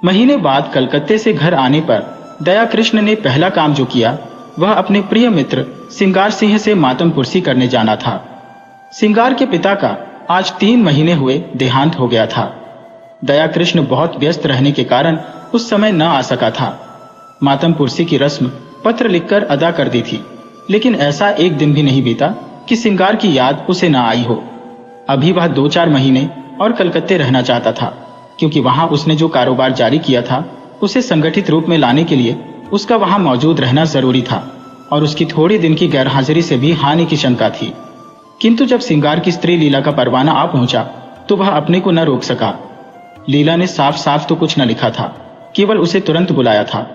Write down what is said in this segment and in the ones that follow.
महीने बाद कलकत्ते से घर आने पर दया कृष्ण ने पहला काम जो किया वह अपने प्रिय मित्र सिंगार सिंह से मातम पुरसी करने जाना था। सिंगार के पिता का आज 3 महीने हुए देहांत हो गया था। दया कृष्ण बहुत व्यस्त रहने के कारण उस समय न आ सका था। मातम पुरसी की रस्म पत्र लिखकर अदा कर दी थी, लेकिन ऐसा एक दिन भी नहीं बीता कि सिंगार की याद उसे न आई हो। अभी वह 2-4 महीने और कलकत्ते रहना चाहता था, क्योंकि वहां उसने जो कारोबार जारी किया था उसे संगठित रूप में लाने के लिए उसका वहां मौजूद रहना जरूरी था, और उसकी थोड़े दिन की गैरहाजिरी से भी हानि की शंका थी। किंतु जब सिंगार की स्त्री लीला का परवाना आ पहुंचा तो वह अपने को न रोक सका। लीला ने साफ साफ तो कुछ न लिखा था, केवल उसे तुरंत बुलाया था,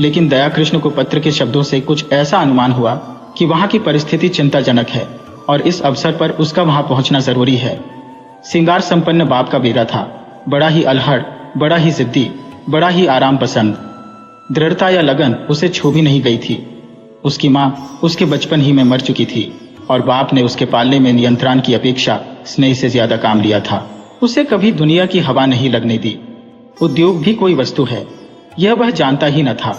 लेकिन दया कृष्ण को पत्र के शब्दों से कुछ ऐसा अनुमान हुआ कि वहां की परिस्थिति चिंताजनक है और इस अवसर पर उसका वहां पहुंचना जरूरी है। सिंगार संपन्न बाप का बेटा था, बड़ा ही अलहड़, बड़ा ही जिद्दी, बड़ा ही आराम पसंद। दृढ़ता या लगन उसे छू भी नहीं गई थी। उसकी मां उसके बचपन ही में मर चुकी थी और बाप ने उसके पालने में नियंत्रण की अपेक्षा स्नेह से ज्यादा काम लिया था। उसे कभी दुनिया की हवा नहीं लगने दी। उद्योग भी कोई वस्तु है, यह वह जानता ही न था।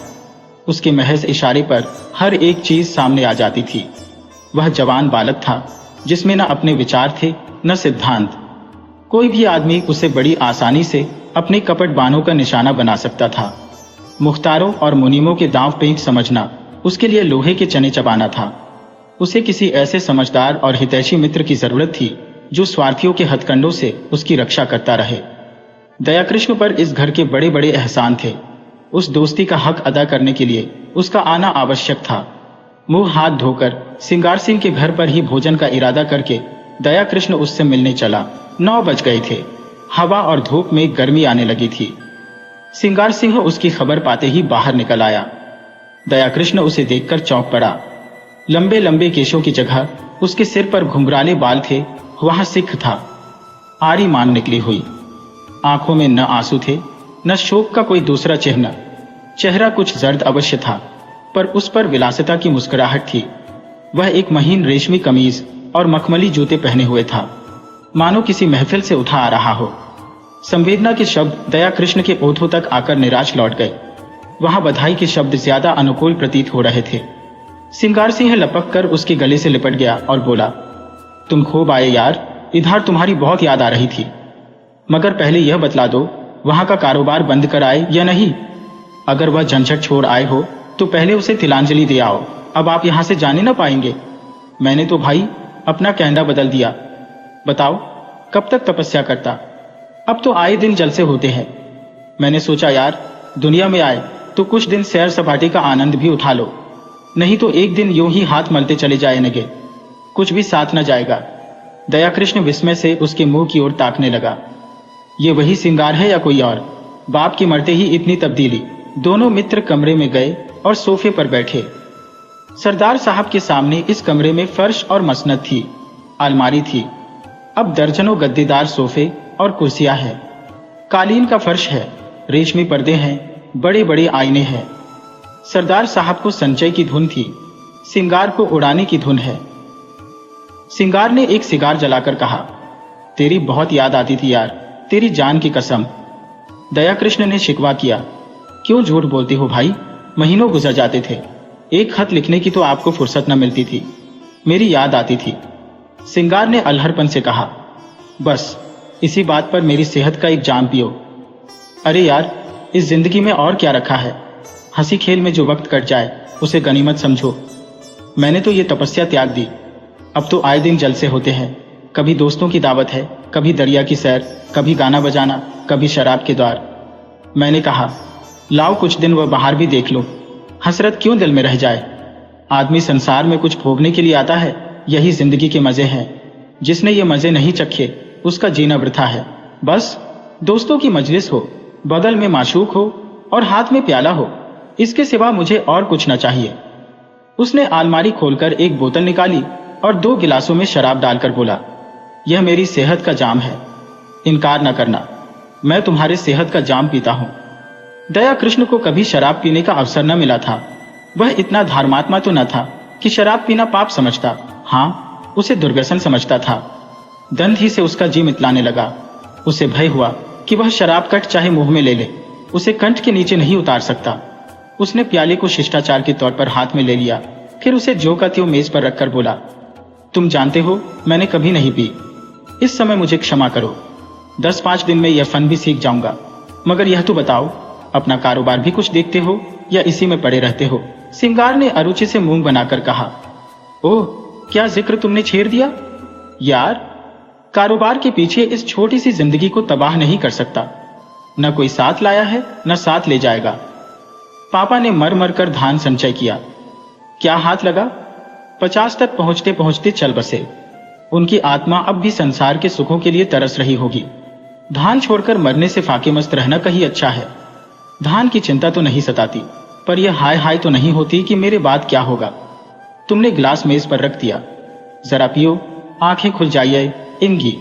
उसके महज इशारे पर हर एक चीज सामने आ जाती थी। वह जवान बालक था जिसमें न अपने विचार थे न सिद्धांत। कोई भी आदमी उसे बड़ी आसानी से अपने कपट बाणों का निशाना बना सकता था। मुख्तारों और मुनीमों के दांव पेंच समझना उसके लिए लोहे के चने चबाना था। उसे किसी ऐसे समझदार और हितैषी मित्र की जरूरत थी जो स्वार्थियों के हथकंडों से उसकी रक्षा करता रहे। दया कृष्ण पर इस घर के बड़े बड़े एहसान थे। उस दोस्ती का हक अदा करने के लिए उसका आना आवश्यक था। मुंह हाथ धोकर सिंगार सिंह के घर पर ही भोजन का इरादा करके दया कृष्ण उससे मिलने चला। 9 बज गए थे। हवा और धूप में गर्मी आने लगी थी। सिंगार सिंह उसकी खबर पाते ही बाहर निकल आया। दया कृष्ण उसे देखकर चौंक पड़ा। लंबे लंबे केशों की जगह उसके सिर पर घुंघराले बाल थे, वहां सिख था। आड़ी मान निकली हुई, आंखों में न आंसू थे न शोक का कोई दूसरा चिन्ह। चेहरा कुछ जर्द अवश्य था, पर उस पर विलासिता की मुस्कुराहट थी। वह एक महीन रेशमी कमीज और मखमली जूते पहने हुए था, मानो किसी महफिल से उठा आ रहा हो। संवेदना के शब्द दया कृष्ण के ओठों तक आकर निराश लौट गए। वहां बधाई के शब्द ज्यादा अनुकूल प्रतीत हो रहे थे। सिंगार सिंह लपक कर उसके गले से लिपट गया और बोला, तुम खूब आए यार, इधर तुम्हारी बहुत याद आ रही थी। मगर पहले यह बतला दो, वहां का कारोबार बंद कर आए या नहीं? अगर वह झंझट छोड़ आए हो तो पहले उसे तिलांजलि दे आओ। अब आप यहां से जाने न पाएंगे। मैंने तो भाई अपना कहना बदल दिया। बताओ कब तक तपस्या करता? अब तो आए दिन जलसे होते हैं। मैंने सोचा यार, दुनिया में आए तो कुछ दिन सैर सपाटे का आनंद भी उठा लो, नहीं तो एक दिन यूं ही हाथ मलते चले जाएंगे, कुछ भी साथ न जाएगा। दया कृष्ण विस्मय से उसके मुंह की ओर ताकने लगा। ये वही सिंगार है या कोई और? बाप के मरते ही इतनी तब्दीली। दोनों मित्र कमरे में गए और सोफे पर बैठे। सरदार साहब के सामने इस कमरे में फर्श और मसनद थी, अलमारी थी। अब दर्जनों गद्देदार सोफे और कुर्सियां हैं। कालीन का फर्श है, रेशमी पर्दे हैं, बड़े बड़े आईने हैं। सरदार साहब को संचय की धुन थी, सिंगार को उड़ाने की धुन है। सिंगार ने एक सिगार जलाकर कहा, तेरी बहुत याद आती थी यार, तेरी जान की कसम। दया कृष्ण ने शिकवा किया, क्यों झूठ बोलते हो भाई? महीनों गुजर जाते थे, एक खत लिखने की तो आपको फुर्सत न मिलती थी। मेरी याद आती थी। सिंगार ने अलहरपन से कहा, बस इसी बात पर मेरी सेहत का एक जाम पियो। अरे यार, इस जिंदगी में और क्या रखा है? हंसी खेल में जो वक्त कट जाए उसे गनीमत समझो। मैंने तो ये तपस्या त्याग दी। अब तो आए दिन जलसे होते हैं। कभी दोस्तों की दावत है, कभी दरिया की सैर, कभी गाना बजाना, कभी शराब के द्वार। मैंने कहा, लाओ कुछ दिन वह बाहर भी देख लो, हसरत क्यों दिल में रह जाए। आदमी संसार में कुछ भोगने के लिए आता है, यही जिंदगी के मजे हैं। जिसने ये मजे नहीं चखे उसका जीना वृथा है। बस दोस्तों की मजलिस हो, बगल में माशूक हो और हाथ में प्याला हो, इसके सिवा मुझे और कुछ न चाहिए। उसने अलमारी खोलकर एक बोतल निकाली और 2 गिलासों में शराब डालकर बोला, यह मेरी सेहत का जाम है, इनकार न करना, मैं तुम्हारे सेहत का जाम पीता हूं। दया कृष्ण को कभी शराब पीने का अवसर न मिला था। वह इतना धर्मात्मा तो न था कि शराब पीना पाप समझता, हाँ, उसे दुर्व्यसन समझता था। दंत ही से उसका जी मितलाने लगा। उसे भय हुआ कि वह शराब कट चाहे मुंह में ले ले, उसे कंठ के नीचे नहीं उतार सकता। उसने प्याले को शिष्टाचार के तौर पर हाथ में ले लिया, फिर उसे ज्यों का त्यों मेज पर रखकर बोला, तुम जानते हो मैंने कभी नहीं पी, इस समय मुझे क्षमा करो। 10-5 दिन में यह फन भी सीख जाऊंगा। मगर यह तो बताओ, अपना कारोबार भी कुछ देखते हो या इसी में पड़े रहते हो? सिंगार ने अरुचि से मुंह बनाकर कहा। ओह, क्या जिक्र तुमने छेड़ दिया? यार, कारोबार के पीछे इस छोटी सी जिंदगी को तबाह नहीं कर सकता। न कोई साथ लाया है न साथ ले जाएगा। पापा ने मर मर कर धान संचय किया। क्या हाथ लगा? 50 तक पहुंचते पहुंचते चल बसे। उनकी आत्मा अब भी संसार के सुखों के लिए तरस रही होगी। धान छोड़कर मरने से फाकेमस्त रहना कहीं अच्छा है। धान की चिंता तो नहीं सताती, पर यह हाय हाय तो नहीं होती कि मेरे बाद क्या होगा। तुमने गिलास मेज पर रख दिया, जरा पियो, आंखें खुल जाइए इमगी,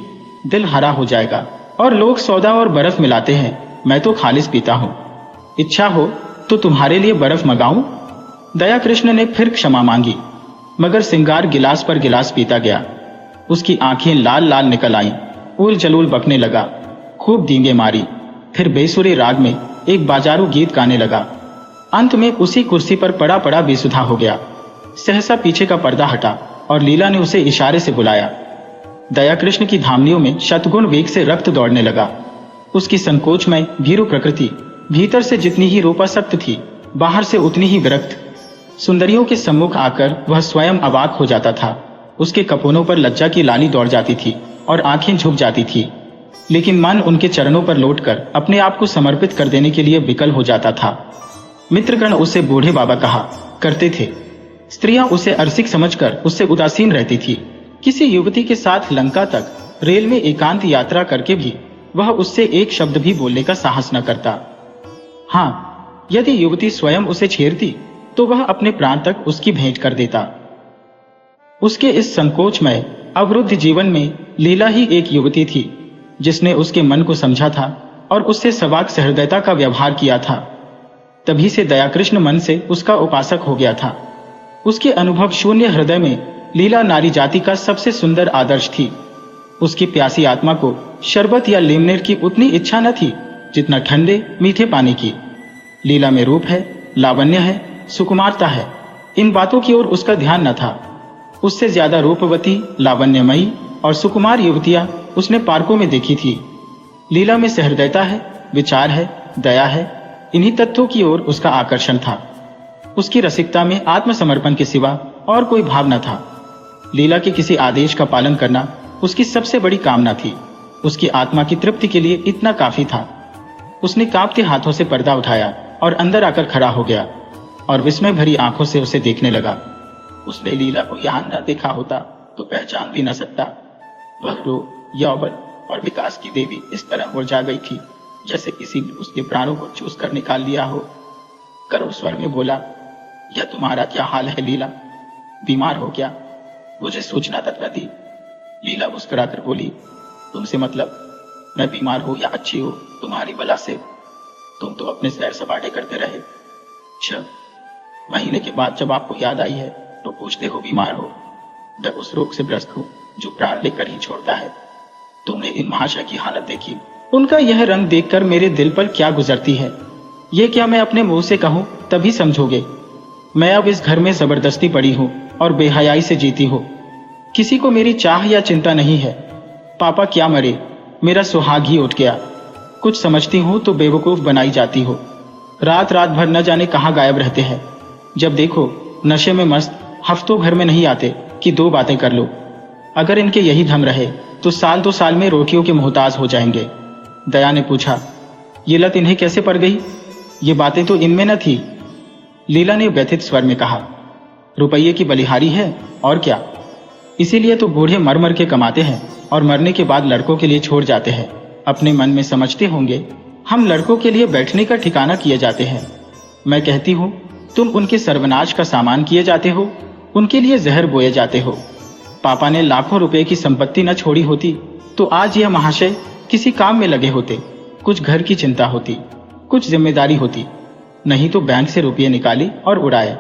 दिल हरा हो जाएगा। और लोग सौदा और बर्फ मिलाते हैं, मैं तो खालिस पीता हूं। इच्छा हो तो तुम्हारे लिए बर्फ मंगाऊं? दया कृष्ण ने फिर क्षमा मांगी, मगर सिंगार गिलास पर गिलास पीता गया। उसकी आंखें लाल लाल निकल आईं, उल जलूल बकने लगा, खूब डींगे मारी, फिर बेसुरे राग में एक बाजारू गीत गाने लगा। अंत में उसी कुर्सी पर पड़ा पड़ा बेसुधा हो गया। सहसा पीछे का पर्दा हटा और लीला ने उसे इशारे से बुलाया। दया कृष्ण की धामनियों में शतगुण वेग से रक्त दौड़ने लगा। उसकी संकोचमय भीरू प्रकृति भीतर से जितनी ही रोपासक्त थी, बाहर से उतनी ही विरक्त। सुंदरियों के सम्मुख आकर वह स्वयं अवाक हो जाता था। उसके कपोनों पर लज्जा की लाली दौड़ जाती थी और आंखें झुक जाती थी, लेकिन मन उनके चरणों पर लौटकर अपने आप को समर्पित कर देने के लिए विकल हो जाता था। मित्रगण उसे बूढ़े बाबा कहा करते थे। स्त्रियां उसे अरसिक समझकर उससे उदासीन रहती थी। किसी युवती के साथ लंका तक रेल में एकांत यात्रा करके भी वह उससे एक शब्द भी बोलने का साहस न करता। हाँ, यदि युवती स्वयं उसे छेड़ती तो वह अपने प्राण तक उसकी भेंट कर देता। उसके इस संकोचमय अवरुद्ध जीवन में लीला ही एक युवती थी, जिसने उसके मन को समझा था और उससे सवाक सहृदयता का व्यवहार किया था। तभी से दयाकृष्ण मन से उसका उपासक हो गया था। उसके अनुभव शून्य हृदय में लीला नारी जाति का सबसे सुंदर आदर्श थी। उसकी प्यासी आत्मा को शरबत या लेमनेर की उतनी इच्छा न थी जितना ठंडे मीठे पानी की। लीला में रूप है, लावण्य है, सुकुमारता है, इन बातों की ओर उसका ध्यान न था। उससे ज्यादा रूपवती, लावण्यमयी और सुकुमार युवतियां उसने पार्कों में देखी थी। लीला में सहृदयता है, विचार है, दया है, इन्हीं तत्वों की ओर उसका आकर्षण था। उसकी रसिकता में आत्मसमर्पण के सिवा और कोई भाव न था। लीला के किसी आदेश का पालन करना उसकी सबसे बड़ी कामना थी। उसकी आत्मा की तृप्ति के लिए इतना काफी था। उसने कांपते हाथों से पर्दा उठाया और अंदर आकर खड़ा हो गया और विस्मय भरी आंखों से उसे देखने लगा। उसने लीला को यहां न देखा होता तो पहचान भी न सकता। वह रूप, यौवन और विकास की देवी इस तरह मुरझा गई थी जैसे किसी ने उसके प्राणों को चूस कर निकाल लिया हो। करुण स्वर में बोला, यह तुम्हारा क्या हाल है लीला? बीमार हो क्या? मुझे सूचना तक न दी। लीला मुस्कुराकर बोली, तुमसे मतलब? मैं बीमार हो या अच्छी हो, तुम्हारी बला से। तुम तो अपने सैर सपाटे करते रहे। 6 महीने के बाद जब आपको याद आई है तो पूछते हो बीमार हो। जब उस रोग से ग्रस्त हो जो प्राण लेकर ही छोड़ता है। तुमने इन महाशय की हालत देखी। उनका यह रंग देखकर मेरे दिल पर क्या गुजरती है, ये क्या मैं अपने मुंह से कहूं तभी समझोगे। मैं अब इस घर में जबरदस्ती पड़ी हूं और बेहयाई से जीती हूं। किसी को मेरी चाह या चिंता नहीं है। पापा क्या मरे, मेरा सुहाग ही उठ गया। कुछ समझती हूं तो बेवकूफ बनाई जाती हो। रात रात भर न जाने कहां गायब रहते हैं। जब देखो नशे में मस्त, हफ्तों घर में नहीं आते कि 2 बातें कर लो। अगर इनके यही ढंग रहे तो साल 2 साल में रोटियों के मोहताज हो जाएंगे। दया ने पूछा, ये लत इन्हें कैसे पड़ गई? ये बातें तो इनमें न थी। लीला ने व्यथित स्वर में कहा, रुपये की बलिहारी है और क्या। इसीलिए तो बूढ़े मर मर के कमाते हैं और मरने के बाद लड़कों के लिए छोड़ जाते हैं। अपने मन में समझते होंगे हम लड़कों के लिए बैठने का ठिकाना किए जाते हैं। मैं कहती हूँ तुम उनके सर्वनाश का सामान किए जाते हो, उनके लिए जहर बोए जाते हो। पापा ने लाखों रुपए की संपत्ति न छोड़ी होती तो आज यह महाशय किसी काम में लगे होते। कुछ घर की चिंता होती, कुछ जिम्मेदारी होती, नहीं तो बैंक से रुपये निकाले और उड़ाए।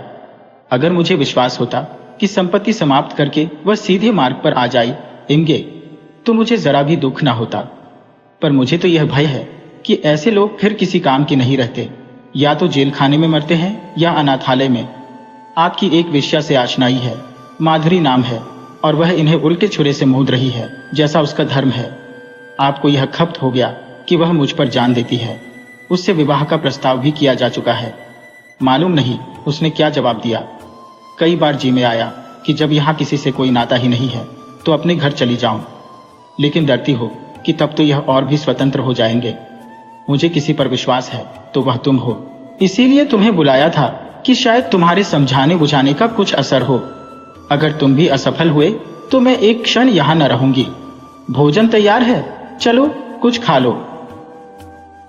अगर मुझे विश्वास होता कि संपत्ति समाप्त करके वह सीधे मार्ग पर आ जाए इमगे, तो मुझे जरा भी दुख ना होता। पर मुझे तो यह भय है कि ऐसे लोग फिर किसी काम के नहीं रहते, या तो जेल खाने में मरते हैं या अनाथालय में। आपकी एक वेश्या से आशनाई है, माधुरी नाम है, और वह इन्हें उल्टे छुरे से मूद रही है जैसा उसका धर्म है। आपको यह खपत हो गया कि वह मुझ पर जान देती है। उससे विवाह का प्रस्ताव भी किया जा चुका है। मालूम नहीं उसने क्या जवाब दिया। कई बार जी में आया कि जब यहाँ किसी से कोई नाता ही नहीं है तो अपने घर चली जाऊं, लेकिन डरती हो कि तब तो यह और भी स्वतंत्र हो जाएंगे। मुझे किसी पर विश्वास है तो वह तुम हो, इसीलिए तुम्हें बुलाया था कि शायद तुम्हारे समझाने बुझाने का कुछ असर हो। अगर तुम भी असफल हुए तो मैं एक क्षण यहाँ न रहूंगी। भोजन तैयार है, चलो कुछ खा लो।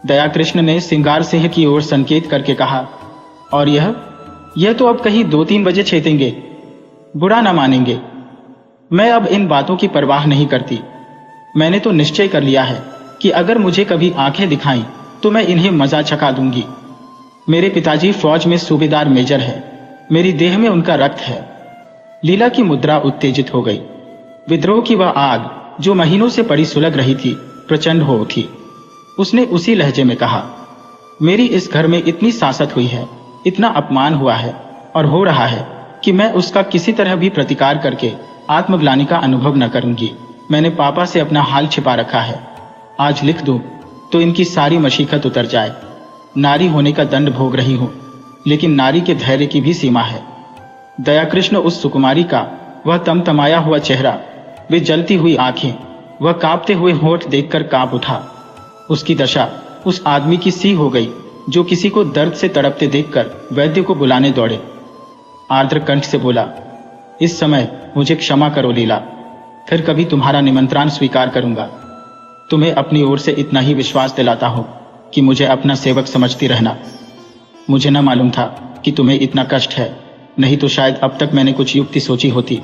दयाकृष्ण ने सिंगार सिंह की ओर संकेत करके कहा, और यह तो अब कहीं 2-3 बजे छेतेंगे, बुरा ना मानेंगे। मैं अब इन बातों की परवाह नहीं करती। मैंने तो निश्चय कर लिया है कि अगर मुझे कभी आंखें दिखाई तो मैं इन्हें मजा चखा दूंगी। मेरे पिताजी फौज में सूबेदार मेजर है, मेरी देह में उनका रक्त है। लीला की मुद्रा उत्तेजित हो गई। विद्रोह की वह आग जो महीनों से पड़ी सुलग रही थी प्रचंड हो उठी। उसने उसी लहजे में कहा, मेरी इस घर में इतनी सासत हुई है, इतना अपमान हुआ है और हो रहा है कि मैं उसका किसी तरह भी प्रतिकार करके आत्मग्लानि का अनुभव न करूंगी। मैंने पापा से अपना हाल छिपा रखा है। आज लिख दूं तो इनकी सारी मशीकत उतर जाए। नारी होने का दंड भोग रही हूं, लेकिन नारी के धैर्य की भी सीमा है। दयाकृष्ण उस सुकुमारी का वह तमतमाया हुआ चेहरा, वे जलती हुई आंखें, वह कांपते हुए होंठ देखकर कांप उठा। उसकी दशा उस आदमी की सी हो गई जो किसी को दर्द से तड़पते देखकर वैद्य को बुलाने दौड़े। आर्द्र कंठ से बोला, इस समय मुझे क्षमा करो लीला, फिर कभी तुम्हारा निमंत्रण स्वीकार करूंगा। तुम्हें अपनी ओर से इतना ही विश्वास दिलाता हूं कि मुझे अपना सेवक समझती रहना। मुझे न मालूम था कि तुम्हें इतना कष्ट है, नहीं तो शायद अब तक मैंने कुछ युक्ति सोची होती।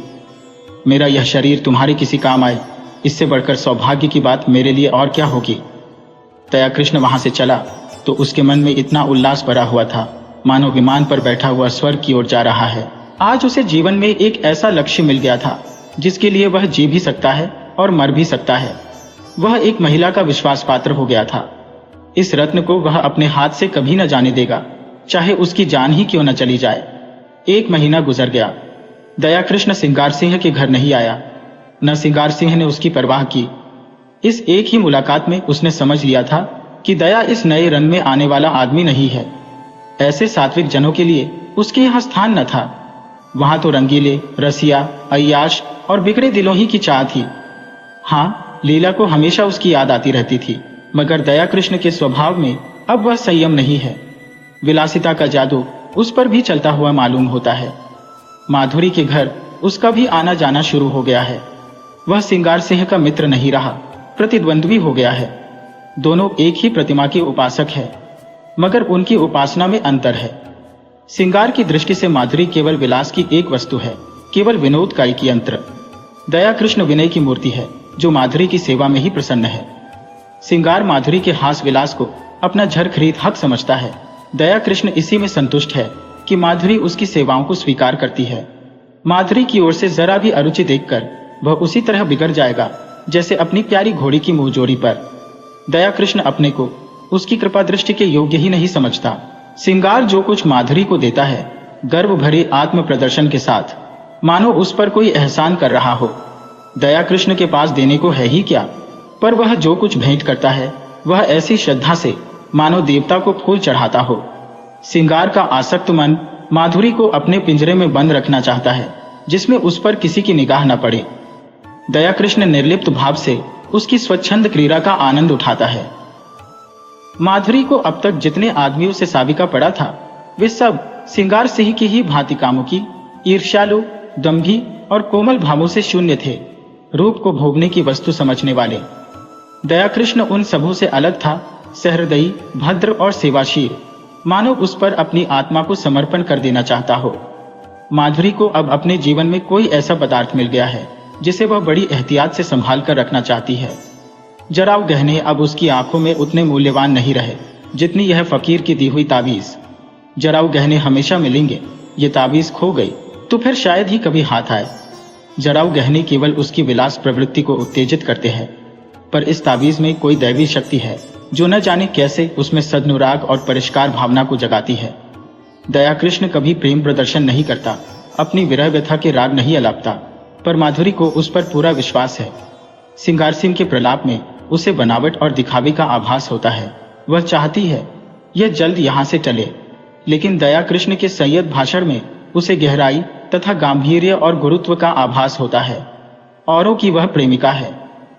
मेरा यह शरीर तुम्हारे किसी काम आए, इससे बढ़कर सौभाग्य की बात मेरे लिए और क्या होगी। दयाकृष्ण वहां से चला तो उसके मन में इतना उल्लास भरा हुआ था मानो विमान पर बैठा हुआ स्वर्ग की ओर जा रहा है। आज उसे जीवन में एक ऐसा लक्ष्य मिल गया था जिसके लिए वह जी भी सकता है और मर भी सकता है। वह एक महिला का विश्वास पात्र हो गया था। इस रत्न को वह अपने हाथ से कभी न जाने देगा, चाहे उसकी जान ही क्यों न चली जाए। 1 महीना गुजर गया। दयाकृष्ण सिंगार सिंह के घर नहीं आया, न सिंगार सिंह ने उसकी परवाह की। इस एक ही मुलाकात में उसने समझ लिया था कि दया इस नए रंग में आने वाला आदमी नहीं है। ऐसे सात्विक जनों के लिए उसके यहाँ स्थान न था। वहां तो रंगीले, रसिया, अय्याश और बिगड़े दिलों ही की चाह थी। हाँ, लीला को हमेशा उसकी याद आती रहती थी, मगर दयाकृष्ण के स्वभाव में अब वह संयम नहीं है। विलासिता का जादू उस पर भी चलता हुआ मालूम होता है। माधुरी के घर उसका भी आना जाना शुरू हो गया है। वह सिंगार सिंह का मित्र नहीं रहा, प्रतिद्वंद्वी हो गया है। दोनों एक ही प्रतिमा के उपासक है, मगर उनकी उपासना में अंतर है। सिंगार की दृष्टि से माधुरी केवल विलास की एक वस्तु है, केवल विनोद का एक यंत्र। दयाकृष्ण विनय की मूर्ति है जो माधुरी की सेवा में ही प्रसन्न है। सिंगार माधुरी के हास विलास को अपना झर खरीद हक समझता है। दयाकृष्ण इसी में संतुष्ट है कि माधुरी उसकी सेवाओं को स्वीकार करती है। माधुरी की ओर से जरा भी अरुचि देखकर वह उसी तरह बिगड़ जाएगा जैसे अपनी प्यारी घोड़ी की मुंहजोरी पर। दयाकृष्ण अपने को उसकी कृपा दृष्टि के योग्य ही नहीं समझता। सिंगार जो कुछ माधुरी को देता है, गर्व भरे आत्म प्रदर्शन के साथ, मानो उस पर कोई एहसान कर रहा हो। दयाकृष्ण के पास देने को है ही क्या, पर वह जो कुछ भेंट करता है वह ऐसी श्रद्धा से मानो देवता को फूल चढ़ाता हो। सिंगार का आसक्त मन माधुरी को अपने पिंजरे में बंद रखना चाहता है, जिसमें उस पर किसी की निगाह न पड़े। दयाकृष्ण निर्लिप्त भाव से उसकी स्वच्छंद क्रीड़ा का आनंद उठाता है। माधुरी को अब तक जितने आदमियों से साबिका पड़ा था, वे सब सिंगार सिंह की ही भांति कामुकी, ईर्ष्यालु, दंभी और कोमल भावों से शून्य थे, रूप को भोगने की वस्तु समझने वाले। दयाकृष्ण उन सबों से अलग था, सहृदयी, भद्र और सेवाशील, मानो उस पर अपनी आत्मा को समर्पण कर देना चाहता हो। माधुरी को अब अपने जीवन में कोई ऐसा पदार्थ मिल गया है जिसे वह बड़ी एहतियात से संभाल कर रखना चाहती है। जराव गहने अब उसकी आंखों में उतने मूल्यवान नहीं रहे जितनी यह फकीर की दी हुई ताबीज। जराव गहने हमेशा मिलेंगे, ये ताबीज खो गई तो फिर शायद ही कभी हाथ आए। जराव गहने केवल उसकी विलास प्रवृत्ति को उत्तेजित करते हैं, पर इस ताबीज में कोई दैवी शक्ति है, जो न जाने कैसे उसमें सदनुराग और परिष्कार भावना को जगाती है। दया कृष्ण कभी प्रेम प्रदर्शन नहीं करता, अपनी विरह व्यथा के राग नहीं अलापता, पर माधुरी को उस पर पूरा विश्वास है। सिंगार सिंह के प्रलाप में उसे बनावट और दिखावे का आभास होता है। वह चाहती है यह जल्द यहाँ से टले, लेकिन दया कृष्ण के संयत भाषण में उसे गहराई तथा गांभीर्य और गुरुत्व का आभास होता है। औरों की वह प्रेमिका है,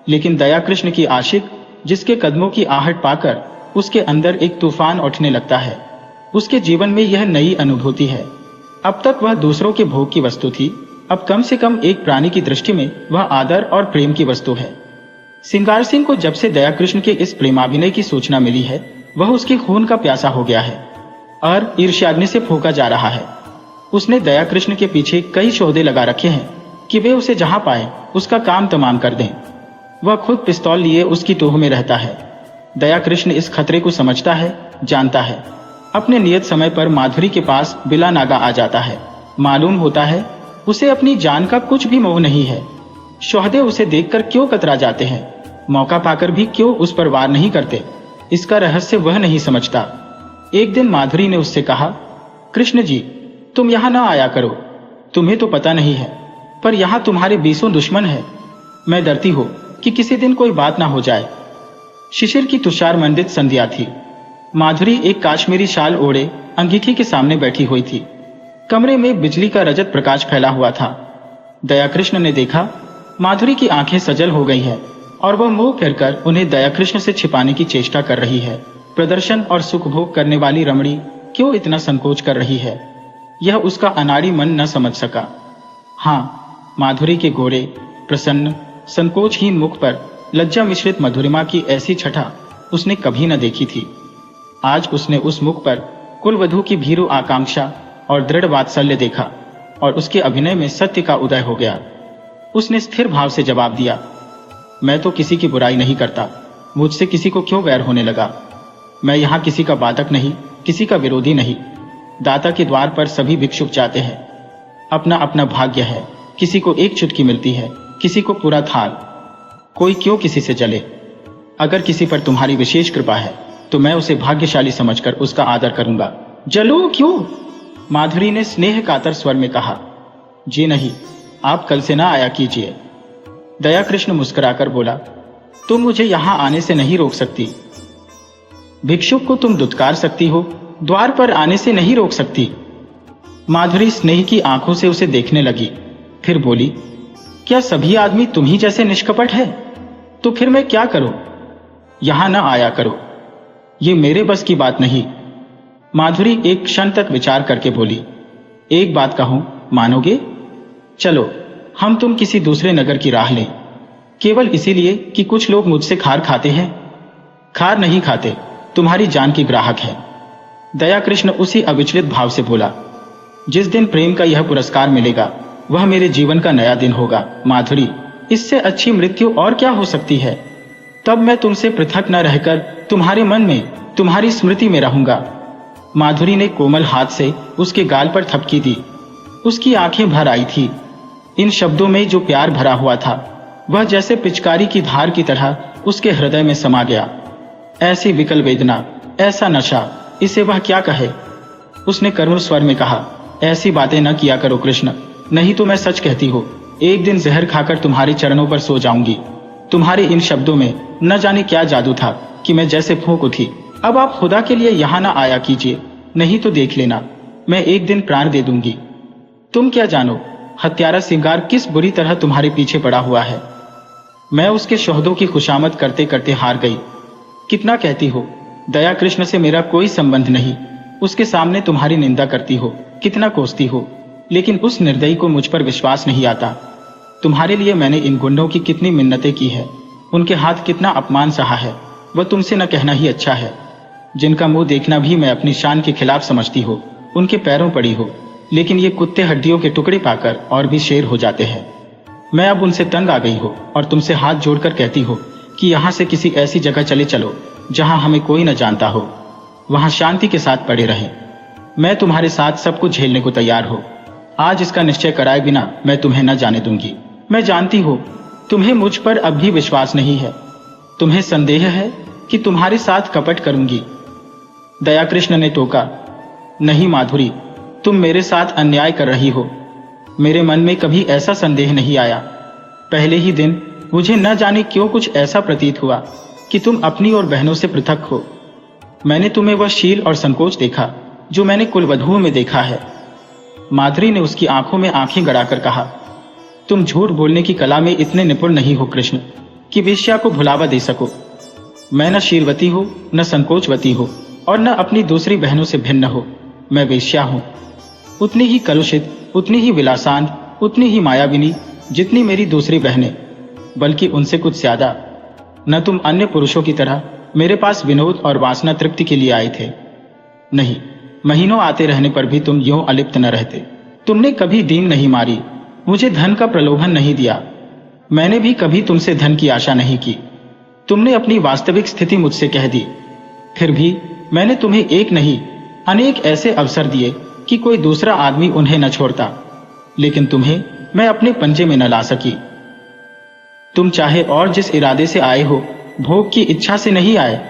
लेकिन दया कृष्ण की आशिक, जिसके कदमों की आहट पाकर उसके अंदर एक तूफान उठने लगता है। उसके जीवन में यह नई अनुभूति है। अब तक वह दूसरों के भोग की वस्तु थी, अब कम से कम एक प्राणी की दृष्टि में वह आदर और प्रेम की वस्तु है। सिंगार सिंह को जब से दया कृष्ण के इस प्रेमाभिनय की सूचना मिली है, वह उसके खून का प्यासा हो गया है और ईर्ष्याग्नि से फूंका जा रहा है। उसने दया कृष्ण के पीछे कई सौदे लगा रखे हैं कि वे उसे जहां पाए उसका काम तमाम कर दें। वह खुद पिस्तौल लिए उसकी टोह में रहता है। दया कृष्ण इस खतरे को समझता है, जानता है। अपने नियत समय पर माधुरी के पास बिला नागा आ जाता है। मालूम होता है उसे अपनी जान का कुछ भी मोह नहीं है। सौदे उसे देखकर क्यों कतरा जाते हैं, मौका पाकर भी क्यों उस पर वार नहीं करते, इसका रहस्य वह नहीं समझता। एक दिन माधुरी ने उससे कहा, कृष्ण जी, तुम यहाँ न आया करो, तुम्हें तो पता नहीं है, पर यहाँ तुम्हारे 20 दुश्मन है। मैं डरती हो कि किसी दिन कोई बात ना हो जाए। शिशिर की तुषार मंडित संध्या थी। माधुरी एक काश्मीरी शाल ओढ़े अंगीठी के सामने बैठी हुई थी। कमरे में बिजली का रजत प्रकाश फैला हुआ था। दया कृष्ण ने देखा माधुरी की आंखें सजल हो गई हैं और वह मुंह फेरकर उन्हें दया कृष्ण से छिपाने की चेष्टा कर रही है। प्रदर्शन और सुख भोग करने वाली रमणी क्यों इतना संकोच कर रही है, यह उसका अनाड़ी मन न समझ सका। हाँ, माधुरी के गोरे, प्रसन्न, संकोचहीन मुख पर लज्जा मिश्रित मधुरिमा की ऐसी छटा उसने कभी न देखी थी। आज उसने उस मुख पर कुलवधू की भीरू आकांक्षा और दृढ़ वात्सल्य देखा और उसके अभिनय में सत्य का उदय हो गया। उसने स्थिर भाव से जवाब दिया, मैं तो किसी की बुराई नहीं करता, मुझसे किसी को क्यों वैर होने लगा। मैं यहाँ किसी का बाधक नहीं, किसी का विरोधी नहीं। दाता के द्वार पर सभी भिक्षुक जाते हैं। अपना अपना भाग्य है, किसी को एक चुटकी मिलती है, किसी को पूरा थाल। कोई क्यों किसी से जले। अगर किसी पर तुम्हारी विशेष कृपा है तो मैं उसे भाग्यशाली समझकर उसका आदर करूंगा। जलो क्यों? माधुरी ने स्नेह कातर स्वर में कहा। जी नहीं, आप कल से ना आया कीजिए। दया कृष्ण मुस्कुराकर बोला, तुम मुझे यहां आने से नहीं रोक सकती। भिक्षुक को तुम दुत्कार सकती हो, द्वार पर आने से नहीं रोक सकती। माधुरी स्नेह की आंखों से उसे देखने लगी, फिर बोली, क्या सभी आदमी तुम ही जैसे निष्कपट है? तो फिर मैं क्या करूं? यहां न आया करो, ये मेरे बस की बात नहीं। माधुरी एक क्षण तक विचार करके बोली, एक बात कहूं, मानोगे? चलो हम तुम किसी दूसरे नगर की राह लें, केवल इसीलिए कि कुछ लोग मुझसे खार खाते हैं। खार नहीं खाते, तुम्हारी जान की ग्राहक है। दया कृष्ण उसी अविचलित भाव से बोला, जिस दिन प्रेम का यह पुरस्कार मिलेगा वह मेरे जीवन का नया दिन होगा। माधुरी, इससे अच्छी मृत्यु और क्या हो सकती है? तब मैं तुमसे पृथक न रहकर तुम्हारे मन में, तुम्हारी स्मृति में रहूंगा। माधुरी ने कोमल हाथ से उसके गाल पर थपकी दी। उसकी आंखें भर आई थी। इन शब्दों में जो प्यार भरा हुआ था वह जैसे पिचकारी की धार की तरह उसके हृदय में समा गया। ऐसी विकल वेदना, ऐसा नशा, इसे वह क्या कहे। उसने करुण स्वर में कहा, ऐसी बातें न किया करो कृष्ण, नहीं तो मैं सच कहती हूँ, एक दिन जहर खाकर तुम्हारे चरणों पर सो जाऊंगी। तुम्हारे इन शब्दों में न जाने क्या जादू था कि मैं जैसे फूंक उठी। अब आप खुदा के लिए यहाँ न आया कीजिए, नहीं तो देख लेना, मैं एक दिन प्राण दे दूंगी। तुम क्या जानो हत्यारा सिंगार किस बुरी तरह तुम्हारे पीछे पड़ा हुआ है। मैं उसके शोहदों की खुशामद करते करते हार गई। कितना कहती हो, दया कृष्ण से मेरा कोई संबंध नहीं, उसके सामने तुम्हारी निंदा करती हो, कितना कोसती हो, लेकिन उस निर्दयी को मुझ पर विश्वास नहीं आता। तुम्हारे लिए मैंने इन गुंडों की कितनी मिन्नतें की है, उनके हाथ कितना अपमान सहा है, वह तुमसे न कहना ही अच्छा है। जिनका मुंह देखना भी मैं अपनी शान के खिलाफ समझती हो, उनके पैरों पड़ी हो, लेकिन ये कुत्ते हड्डियों के टुकड़े पाकर और भी शेर हो जाते हैं। मैं अब उनसे तंग आ गई हो और तुमसे हाथ जोड़कर कहती हो कि यहाँ से किसी ऐसी जगह चले चलो जहाँ हमें कोई न जानता हो, वहाँ शांति के साथ पड़े रहें। मैं तुम्हारे साथ सब कुछ झेलने को तैयार हो। आज इसका निश्चय कराए बिना मैं तुम्हें न जाने दूंगी। मैं जानती हूँ तुम्हें मुझ पर अब भी विश्वास नहीं है, तुम्हें संदेह है कि तुम्हारे साथ कपट करूंगी। दया कृष्ण ने टोका, नहीं माधुरी, तुम मेरे साथ अन्याय कर रही हो। मेरे मन में कभी ऐसा संदेह नहीं आया। पहले ही दिन मुझे न जाने क्यों कुछ ऐसा प्रतीत हुआ कि तुम अपनी और बहनों से पृथक हो। मैंने तुम्हें वह शील और संकोच देखा जो मैंने कुलवधुओं में देखा है। माधुरी ने उसकी आंखों में आंखें गड़ाकर कहा, तुम झूठ बोलने की कला में इतने निपुण नहीं हो कृष्ण कि वेश्या को भुलावा दे सको। मैं न शीलवती हूं, न संकोचवती हूं और न अपनी दूसरी बहनों से भिन्न हो। मैं वेश्या हूं, उतनी ही कलुषित, उतनी ही विलासांत, उतनी ही मायाविनी जितनी मेरी दूसरी बहनें, बल्कि उनसे कुछ ज्यादा। न तुम अन्य पुरुषों की तरह मेरे पास विनोद और वासना तृप्ति के लिए आए थे। नहीं, महीनों आते रहने पर भी तुम यूं अलिप्त न रहते। तुमने कभी दीन नहीं मारी, मुझे धन का प्रलोभन नहीं दिया। मैंने भी कभी तुमसे धन की आशा नहीं की। तुमने अपनी वास्तविक स्थिति मुझसे कह दी। फिर भी मैंने तुम्हें एक नहीं अनेक ऐसे अवसर दिए कि कोई दूसरा आदमी उन्हें न छोड़ता, लेकिन तुम्हें मैं अपने पंजे में न ला सकी। तुम चाहे और जिस इरादे से आए हो, भोग की इच्छा से नहीं आए।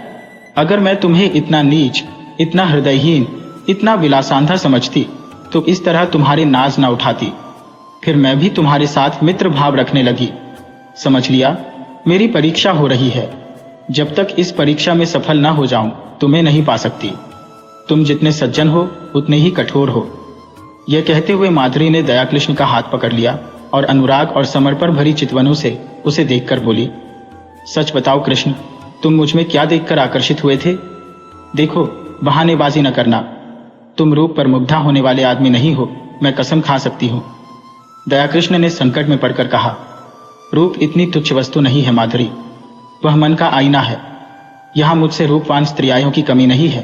अगर मैं तुम्हें इतना नीच, इतना हृदयहीन, इतना विलासांधा समझती तो इस तरह तुम्हारे नाज न उठाती। फिर मैं भी तुम्हारे साथ मित्र भाव रखने लगी। समझ लिया, मेरी परीक्षा हो रही है। जब तक इस परीक्षा में सफल न हो जाऊं तुम्हें नहीं पा सकती। तुम जितने सज्जन हो उतने ही कठोर हो। यह कहते हुए माधुरी ने दयाकृष्ण का हाथ पकड़ लिया और अनुराग और समर्पण भरी चितवनों से उसे देखकर बोली, सच बताओ कृष्ण, तुम मुझ में क्या देखकर आकर्षित हुए थे? देखो, बहानेबाजी न करना। तुम रूप पर मुग्धा होने वाले आदमी नहीं हो, मैं कसम खा सकती हूं। दयाकृष्ण ने संकट में पड़कर कहा, रूप इतनी तुच्छ वस्तु नहीं है माधुरी, वह मन का आईना है। यहां मुझसे रूपवान स्त्रियाओं की कमी नहीं है।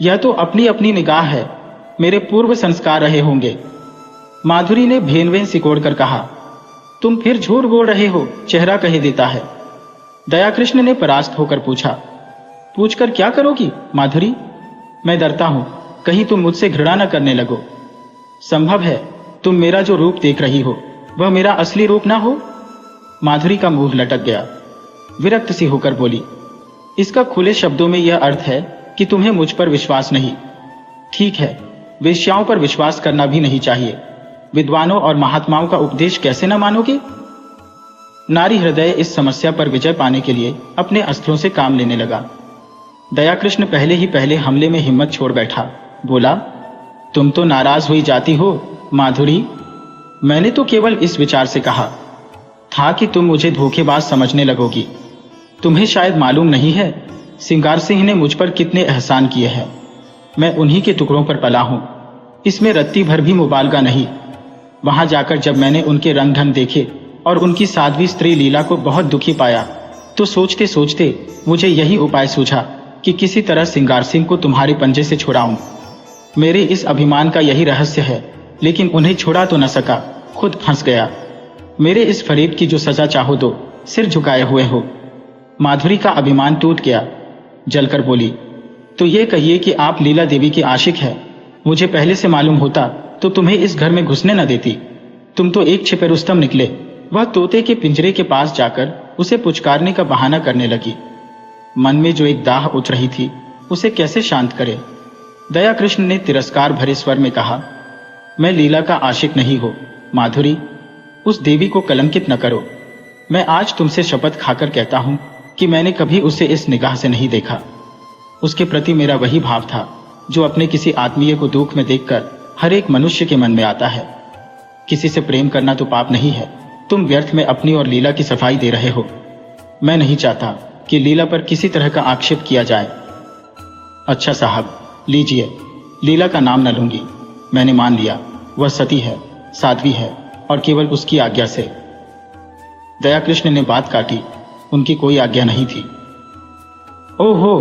यह तो अपनी अपनी निगाह है, मेरे पूर्व संस्कार रहे होंगे। माधुरी ने भेनवेन सिकोड़कर कहा, तुम फिर झूठ बोल रहे हो, चेहरा कह देता है। दयाकृष्ण ने परास्त होकर पूछा, पूछकर क्या करोगी माधुरी? मैं डरता हूं कहीं तुम मुझसे घृणा न करने लगो। संभव है तुम मेरा जो रूप देख रही हो वह मेरा असली रूप ना हो। माधुरी का मुंह लटक गया, विरक्त सी होकर बोली, इसका खुले शब्दों में यह अर्थ है कि तुम्हें मुझ पर विश्वास नहीं। ठीक है, वेश्याओं पर विश्वास करना भी नहीं चाहिए। विद्वानों और महात्माओं का उपदेश कैसे न मानोगे? नारी हृदय इस समस्या पर विजय पाने के लिए अपने अस्त्रों से काम लेने लगा। दयाकृष्ण पहले हमले में हिम्मत छोड़ बैठा। बोला, तुम तो नाराज हुई जाती हो माधुरी। मैंने तो केवल इस विचार से कहा था कि तुम मुझे धोखेबाज समझने लगोगी। तुम्हें शायद मालूम नहीं है सिंगार सिंह ने मुझ पर कितने एहसान किए हैं। मैं उन्हीं के टुकड़ों पर पला हूं, इसमें रत्ती भर भी मुबालगा नहीं। वहां जाकर जब मैंने उनके रंग ढंग देखे और उनकी साध्वी स्त्री लीला को बहुत दुखी पाया तो सोचते सोचते मुझे यही उपाय सूझा कि किसी तरह सिंगार सिंह को तुम्हारे पंजे से छुड़ाऊं। मेरे इस अभिमान का यही रहस्य है, लेकिन उन्हें छुड़ा तो न सका, खुद फंस गया। मेरे इस फरेब की जो सजा चाहो दो, सिर झुकाए हुए हो। माधुरी का अभिमान टूट गया, जलकर बोली, तो ये कहिए कि आप लीला देवी की आशिक है। मुझे पहले से मालूम होता तो तुम्हें इस घर में घुसने न देती। तुम तो एक छिपे रुस्तम निकले। वह तोते के पिंजरे के पास जाकर उसे पुचकारने का बहाना करने लगी। मन में जो एक दाह उठ रही थी उसे कैसे शांत करे। दयाकृष्ण ने तिरस्कार भरे स्वर में कहा, मैं लीला का आशिक नहीं हो माधुरी, उस देवी को कलंकित न करो। मैं आज तुमसे शपथ खाकर कहता हूं कि मैंने कभी उसे इस निगाह से नहीं देखा। उसके प्रति मेरा वही भाव था जो अपने किसी आत्मीय को दुख में देखकर हर एक मनुष्य के मन में आता है। किसी से प्रेम करना तो पाप नहीं है। तुम व्यर्थ में अपनी और लीला की सफाई दे रहे हो। मैं नहीं चाहता कि लीला पर किसी तरह का आक्षेप किया जाए। अच्छा साहब, लीजिए, लीला का नाम न लूंगी। मैंने मान लिया वह सती है, साध्वी है और केवल उसकी आज्ञा से। दयाकृष्ण ने बात काटी, उनकी कोई आज्ञा नहीं थी। ओहो,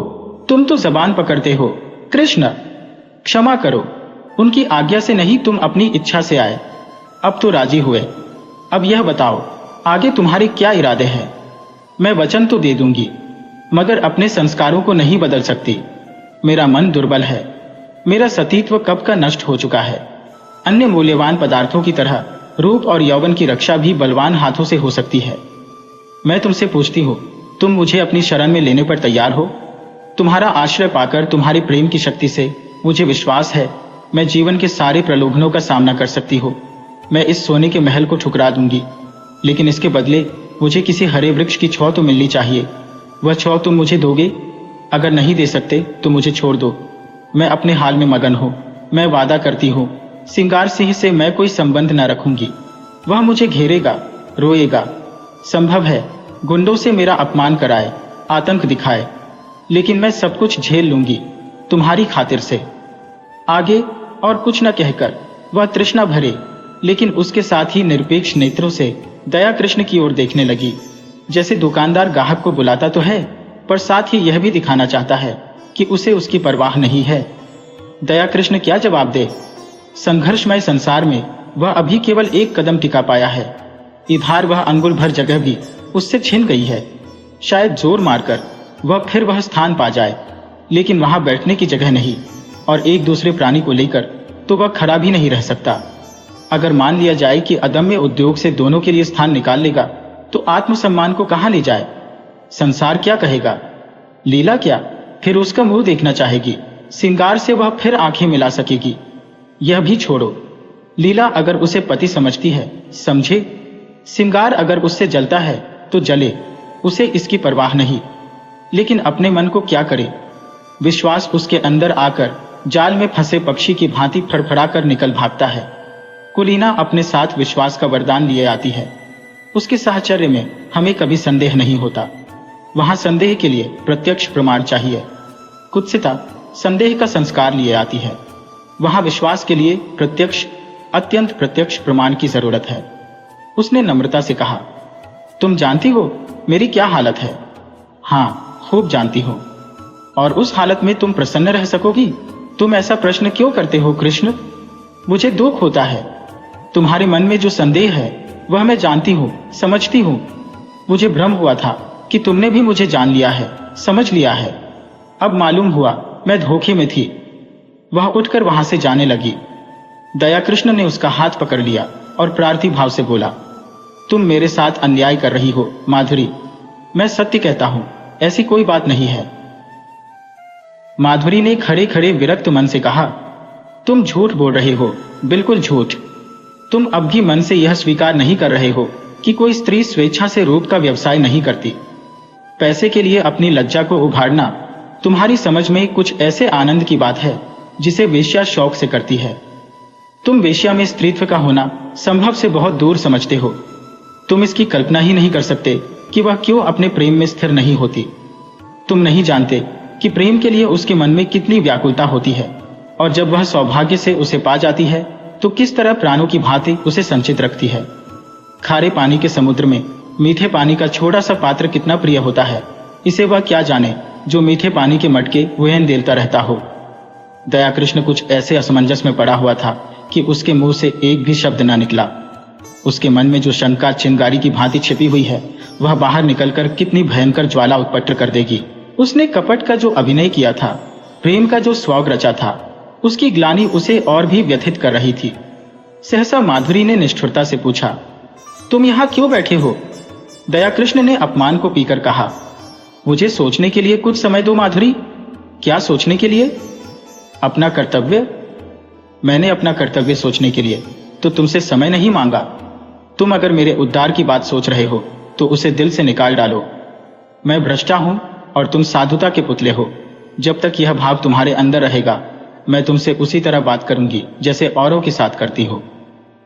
तुम तो जबान पकड़ते हो। कृष्ण, क्षमा करो, उनकी आज्ञा से नहीं, तुम अपनी इच्छा से आए। अब तो राजी हुए। अब यह बताओ आगे तुम्हारे क्या इरादे हैं? मैं वचन तो दे दूंगी, मगर अपने संस्कारों को नहीं बदल सकती। मेरा मन दुर्बल है। मेरा सतीत्व कब का नष्ट हो चुका है। अन्य मूल्यवान पदार्थों की तरह रूप और यौवन की रक्षा भी बलवान हाथों से हो सकती है। मैं तुमसे पूछती हूँ, तुम मुझे अपनी शरण में लेने पर तैयार हो? तुम्हारा आश्रय पाकर तुम्हारे प्रेम की शक्ति से मुझे विश्वास है मैं जीवन के सारे प्रलोभनों का सामना कर सकती हूँ। मैं इस सोने के महल को ठुकरा दूंगी, लेकिन इसके बदले मुझे किसी हरे वृक्ष की छांव तो मिलनी चाहिए। वह छांव तुम मुझे दोगे? अगर नहीं दे सकते तो मुझे छोड़ दो। मैं अपने हाल में मगन हूँ। मैं वादा करती हूँ सिंगार सिंह से मैं कोई संबंध न रखूंगी। वह मुझे घेरेगा, रोएगा, संभव है गुंडों से मेरा अपमान कराए, आतंक दिखाए, लेकिन मैं सब कुछ झेल लूंगी तुम्हारी खातिर से। आगे और कुछ न कहकर वह तृष्णा भरे लेकिन उसके साथ ही निरपेक्ष नेत्रों से दया कृष्ण की ओर देखने लगी, जैसे दुकानदार ग्राहक को बुलाता तो है पर साथ ही यह भी दिखाना चाहता है कि उसे उसकी परवाह नहीं है। दया कृष्ण क्या जवाब दे? संघर्षमय संसार में वह अभी केवल एक कदम टिका पाया है। इधर वह अंगुल भर जगह भी उससे छिन गई है। शायद जोर मारकर वह फिर वह स्थान पा जाए, लेकिन वहां बैठने की जगह नहीं और एक दूसरे प्राणी को लेकर तो वह खड़ा भी नहीं रह सकता। अगर मान लिया जाए कि अदम्य उद्योग से दोनों के लिए स्थान निकाल लेगा तो आत्मसम्मान को कहां ले जाए? संसार क्या कहेगा? लीला क्या फिर उसका मुंह देखना चाहेगी? सिंगार से वह फिर आंखें मिला सकेगी? यह भी छोड़ो, लीला अगर उसे पति समझती है समझे, सिंगार अगर उससे जलता है तो जले, उसे इसकी परवाह नहीं। लेकिन अपने मन को क्या करे? विश्वास उसके अंदर आकर जाल में फंसे पक्षी की भांति फड़फड़ाकर निकल भागता है। कुलीना अपने साथ विश्वास का वरदान लिए आती है। उसके साहचर्य में हमें कभी संदेह नहीं होता। वहां संदेह के लिए प्रत्यक्ष प्रमाण चाहिए। कुत्सिता संदेह का संस्कार लिए आती है। वहां विश्वास के लिए प्रत्यक्ष, अत्यंत प्रत्यक्ष प्रमाण की जरूरत है। उसने नम्रता से कहा, तुम जानती हो मेरी क्या हालत है? हाँ, खूब जानती हो। और उस हालत में तुम प्रसन्न रह सकोगी? तुम ऐसा प्रश्न क्यों करते हो कृष्ण? मुझे दुख होता है। तुम्हारे मन में जो संदेह है वह मैं जानती हूँ, समझती हूँ। मुझे भ्रम हुआ था कि तुमने भी मुझे जान लिया है, समझ लिया है। अब मालूम हुआ मैं धोखे में थी। वह उठकर वहां से जाने लगी। दया कृष्ण ने उसका हाथ पकड़ लिया और प्रार्थी भाव से बोला, तुम मेरे साथ अन्याय कर रही हो माधुरी। मैं सत्य कहता हूं, ऐसी कोई बात नहीं है। माधुरी ने खड़े खड़े विरक्त मन से कहा, तुम झूठ बोल रहे हो, बिल्कुल झूठ। तुम अब भी मन से यह स्वीकार नहीं कर रहे हो कि कोई स्त्री स्वेच्छा से रूप का व्यवसाय नहीं करती। पैसे के लिए अपनी लज्जा को उघाड़ना तुम्हारी समझ में कुछ ऐसे आनंद की बात है जिसे वेश्या शौक से करती है। तुम वेश्या में स्त्रीत्व का होना संभव से बहुत दूर समझते हो। तुम इसकी कल्पना ही नहीं कर सकते कि वह क्यों अपने प्रेम में स्थिर नहीं होती। तुम नहीं जानते कि प्रेम के लिए उसके मन में कितनी व्याकुलता होती है, और जब वह सौभाग्य से उसे पा जाती है तो किस तरह प्राणों की भांति उसे संचित रखती है। खारे पानी के समुद्र में मीठे पानी का छोटा सा पात्र कितना प्रिय होता है, इसे वह क्या जाने जो मीठे पानी के मटके वहन देलता रहता हो। दया कृष्ण कुछ ऐसे असमंजस में पड़ा हुआ था कि उसके मुंह से एक भी शब्द न निकला। उसके मन में जो शंका चिंगारी की भांति छिपी हुई है वह बाहर निकलकर कितनी भयंकर ज्वाला उत्पन्न कर देगी। उसने कपट का जो अभिनय किया था, प्रेम का जो स्वग रचा था, उसकी ग्लानि उसे और भी व्यथित कर रही थी। सहसा माधुरी ने निष्ठुरता से पूछा, तुम यहाँ क्यों बैठे हो? दया कृष्ण ने अपमान को पीकर कहा, मुझे सोचने के लिए कुछ समय दो माधुरी। क्या सोचने के लिए? अपना कर्तव्य। मैंने अपना कर्तव्य सोचने के लिए तो तुमसे समय नहीं मांगा। तुम अगर मेरे उद्धार की बात सोच रहे हो तो उसे दिल से निकाल डालो। मैं भ्रष्टा हूं और तुम साधुता के पुतले हो। जब तक यह भाव तुम्हारे अंदर रहेगा मैं तुमसे उसी तरह बात करूंगी जैसे औरों के साथ करती हो।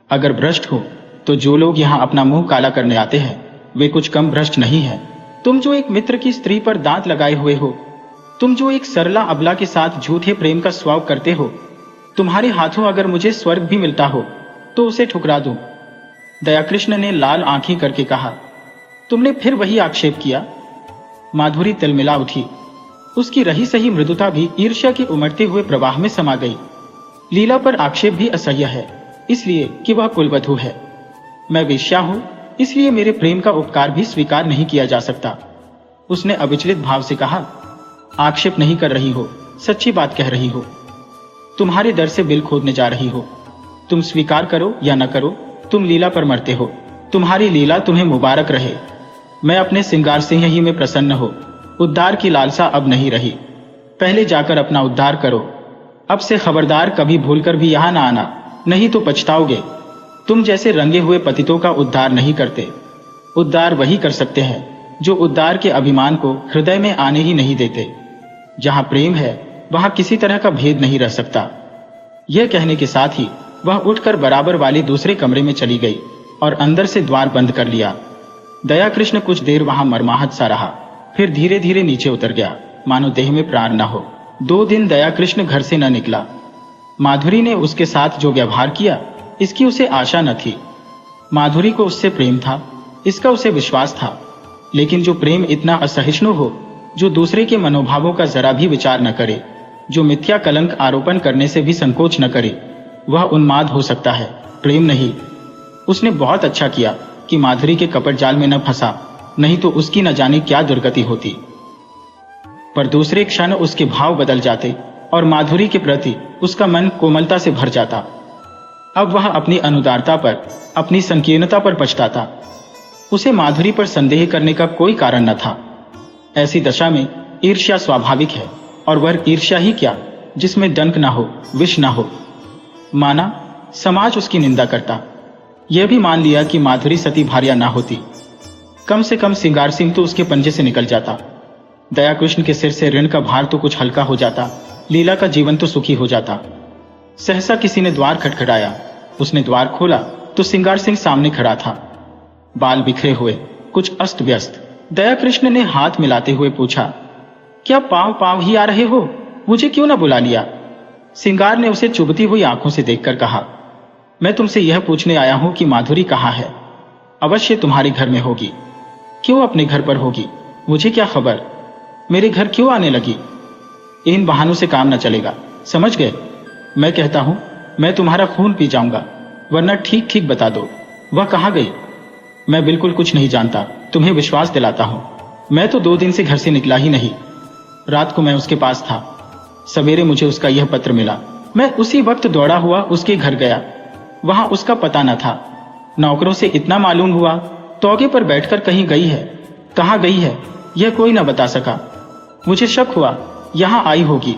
अगर भ्रष्ट हो तो जो लोग यहाँ अपना मुंह काला करने आते हैं वे कुछ कम भ्रष्ट नहीं है। तुम जो एक मित्र की स्त्री पर दांत लगाए हुए हो, तुम जो एक सरला अबला के साथ झूठे प्रेम का स्वाव करते हो, तुम्हारे हाथों अगर मुझे स्वर्ग भी मिलता हो तो उसे ठुकरा दूं। दया कृष्ण ने लाल आंखें करके कहा, तुमने फिर वही आक्षेप किया। माधुरी तिलमिला उठी। उसकी रही सही मृदुता भी ईर्ष्या के उमड़ते हुए प्रवाह में समा गई। लीला पर आक्षेप भी असह्य है, इसलिए कि वह कुलवधू है। मैं वेश्या हूं, इसलिए मेरे प्रेम का उपकार भी स्वीकार नहीं किया जा सकता। उसने अविचलित भाव से कहा, आक्षेप नहीं कर रही हो, सच्ची बात कह रही हो। तुम्हारे दर से बिल खोदने जा रही हो। तुम स्वीकार करो या न करो, तुम लीला पर मरते हो। तुम्हारी लीला तुम्हें मुबारक रहे। मैं अपने सिंगार सिंह ही में प्रसन्न हो। उद्धार की लालसा अब नहीं रही। पहले जाकर अपना उद्धार करो। अब से खबरदार कभी भूलकर भी यहाँ ना आना, नहीं तो पछताओगे। तुम जैसे रंगे हुए पतितों का उद्धार नहीं करते। उद्धार वही कर सकते हैं जो उद्धार के अभिमान को हृदय में आने ही नहीं देते। जहाँ प्रेम है वहाँ किसी तरह का भेद नहीं रह सकता। यह कहने के साथ ही वह उठकर बराबर वाले दूसरे कमरे में चली गई और अंदर से द्वार बंद कर लिया। दया कृष्ण कुछ देर वहां मरमाहत सा रहा, फिर धीरे धीरे नीचे उतर गया, मानो देह में प्राण न हो। 2 दिन दया कृष्ण घर से न निकला। माधुरी ने उसके साथ जो व्यवहार किया, इसकी उसे आशा न थी। माधुरी को उससे प्रेम था, इसका उसे विश्वास था, लेकिन जो प्रेम इतना असहिष्णु हो, जो दूसरे के मनोभावों का जरा भी विचार न करे, जो मिथ्या कलंक आरोपण करने से भी संकोच न करे, वह उन्माद हो सकता है, प्रेम नहीं। उसने बहुत अच्छा किया कि माधुरी के कपट जाल में न फंसा, नहीं तो उसकी न जाने क्या दुर्गति होती। पर दूसरे क्षण उसके भाव बदल जाते और माधुरी के प्रति उसका मन कोमलता से भर जाता। अब वह अपनी अनुदारता पर, अपनी संकीर्णता पर पछताता। उसे माधुरी पर संदेह करने का कोई कारण न था। ऐसी दशा में ईर्ष्या स्वाभाविक है, और वह ईर्ष्या ही क्या जिसमें डंक ना हो, विष ना हो। माना समाज उसकी निंदा करता, यह भी मान लिया कि माधुरी सती भार्या ना होती, कम से कम सिंगार सिंह तो उसके पंजे से निकल जाता। दया कृष्ण के सिर से ऋण का भार तो कुछ हल्का हो जाता, लीला का जीवन तो सुखी हो जाता। सहसा किसी ने द्वार खटखटाया। उसने द्वार खोला तो सिंगार सिंह सामने खड़ा था, बाल बिखरे हुए, कुछ अस्त व्यस्त। दया कृष्ण ने हाथ मिलाते हुए पूछा, क्या पांव पांव ही आ रहे हो? मुझे क्यों न बुला लिया? सिंगार ने उसे चुभती हुई आंखों से देखकर कहा, मैं तुमसे यह पूछने आया हूं कि माधुरी कहाँ है? अवश्य तुम्हारे घर में होगी। क्यों अपने घर पर होगी? मुझे क्या खबर? मेरे घर क्यों आने लगी? इन बहानों से काम न चलेगा, समझ गए? मैं कहता हूं, मैं तुम्हारा खून पी जाऊंगा, वरना ठीक ठीक बता दो, वह कहाँ गई? मैं बिल्कुल कुछ नहीं जानता, तुम्हें विश्वास दिलाता हूं। मैं तो 2 दिन से घर से निकला ही नहीं। रात को मैं उसके पास था, सवेरे मुझे उसका यह पत्र मिला। मैं उसी वक्त दौड़ा हुआ उसके घर गया, वहां उसका पता न था। नौकरों से इतना मालूम हुआ, तौगे पर बैठकर कहीं गई है। कहाँ गई है यह कोई न बता सका। मुझे शक हुआ यहां आई होगी।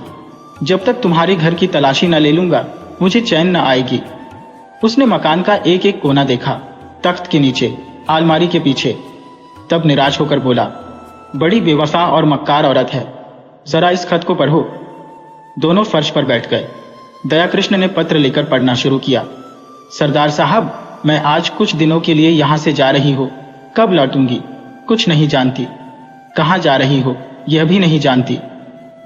जब तक तुम्हारे घर की तलाशी न ले लूंगा, मुझे चैन न आएगी। उसने मकान का एक एक कोना देखा, तख्त के नीचे, अलमारी के पीछे। तब निराश होकर बोला, बड़ी बेवफा और मक्कार औरत है, जरा इस खत को पढ़ो। दोनों फर्श पर बैठ गए। दया कृष्ण ने पत्र लेकर पढ़ना शुरू किया। सरदार साहब, मैं आज कुछ दिनों के लिए यहां से जा रही हूं। कब लौटूंगी कुछ नहीं जानती। कहां जा रही हो यह भी नहीं जानती।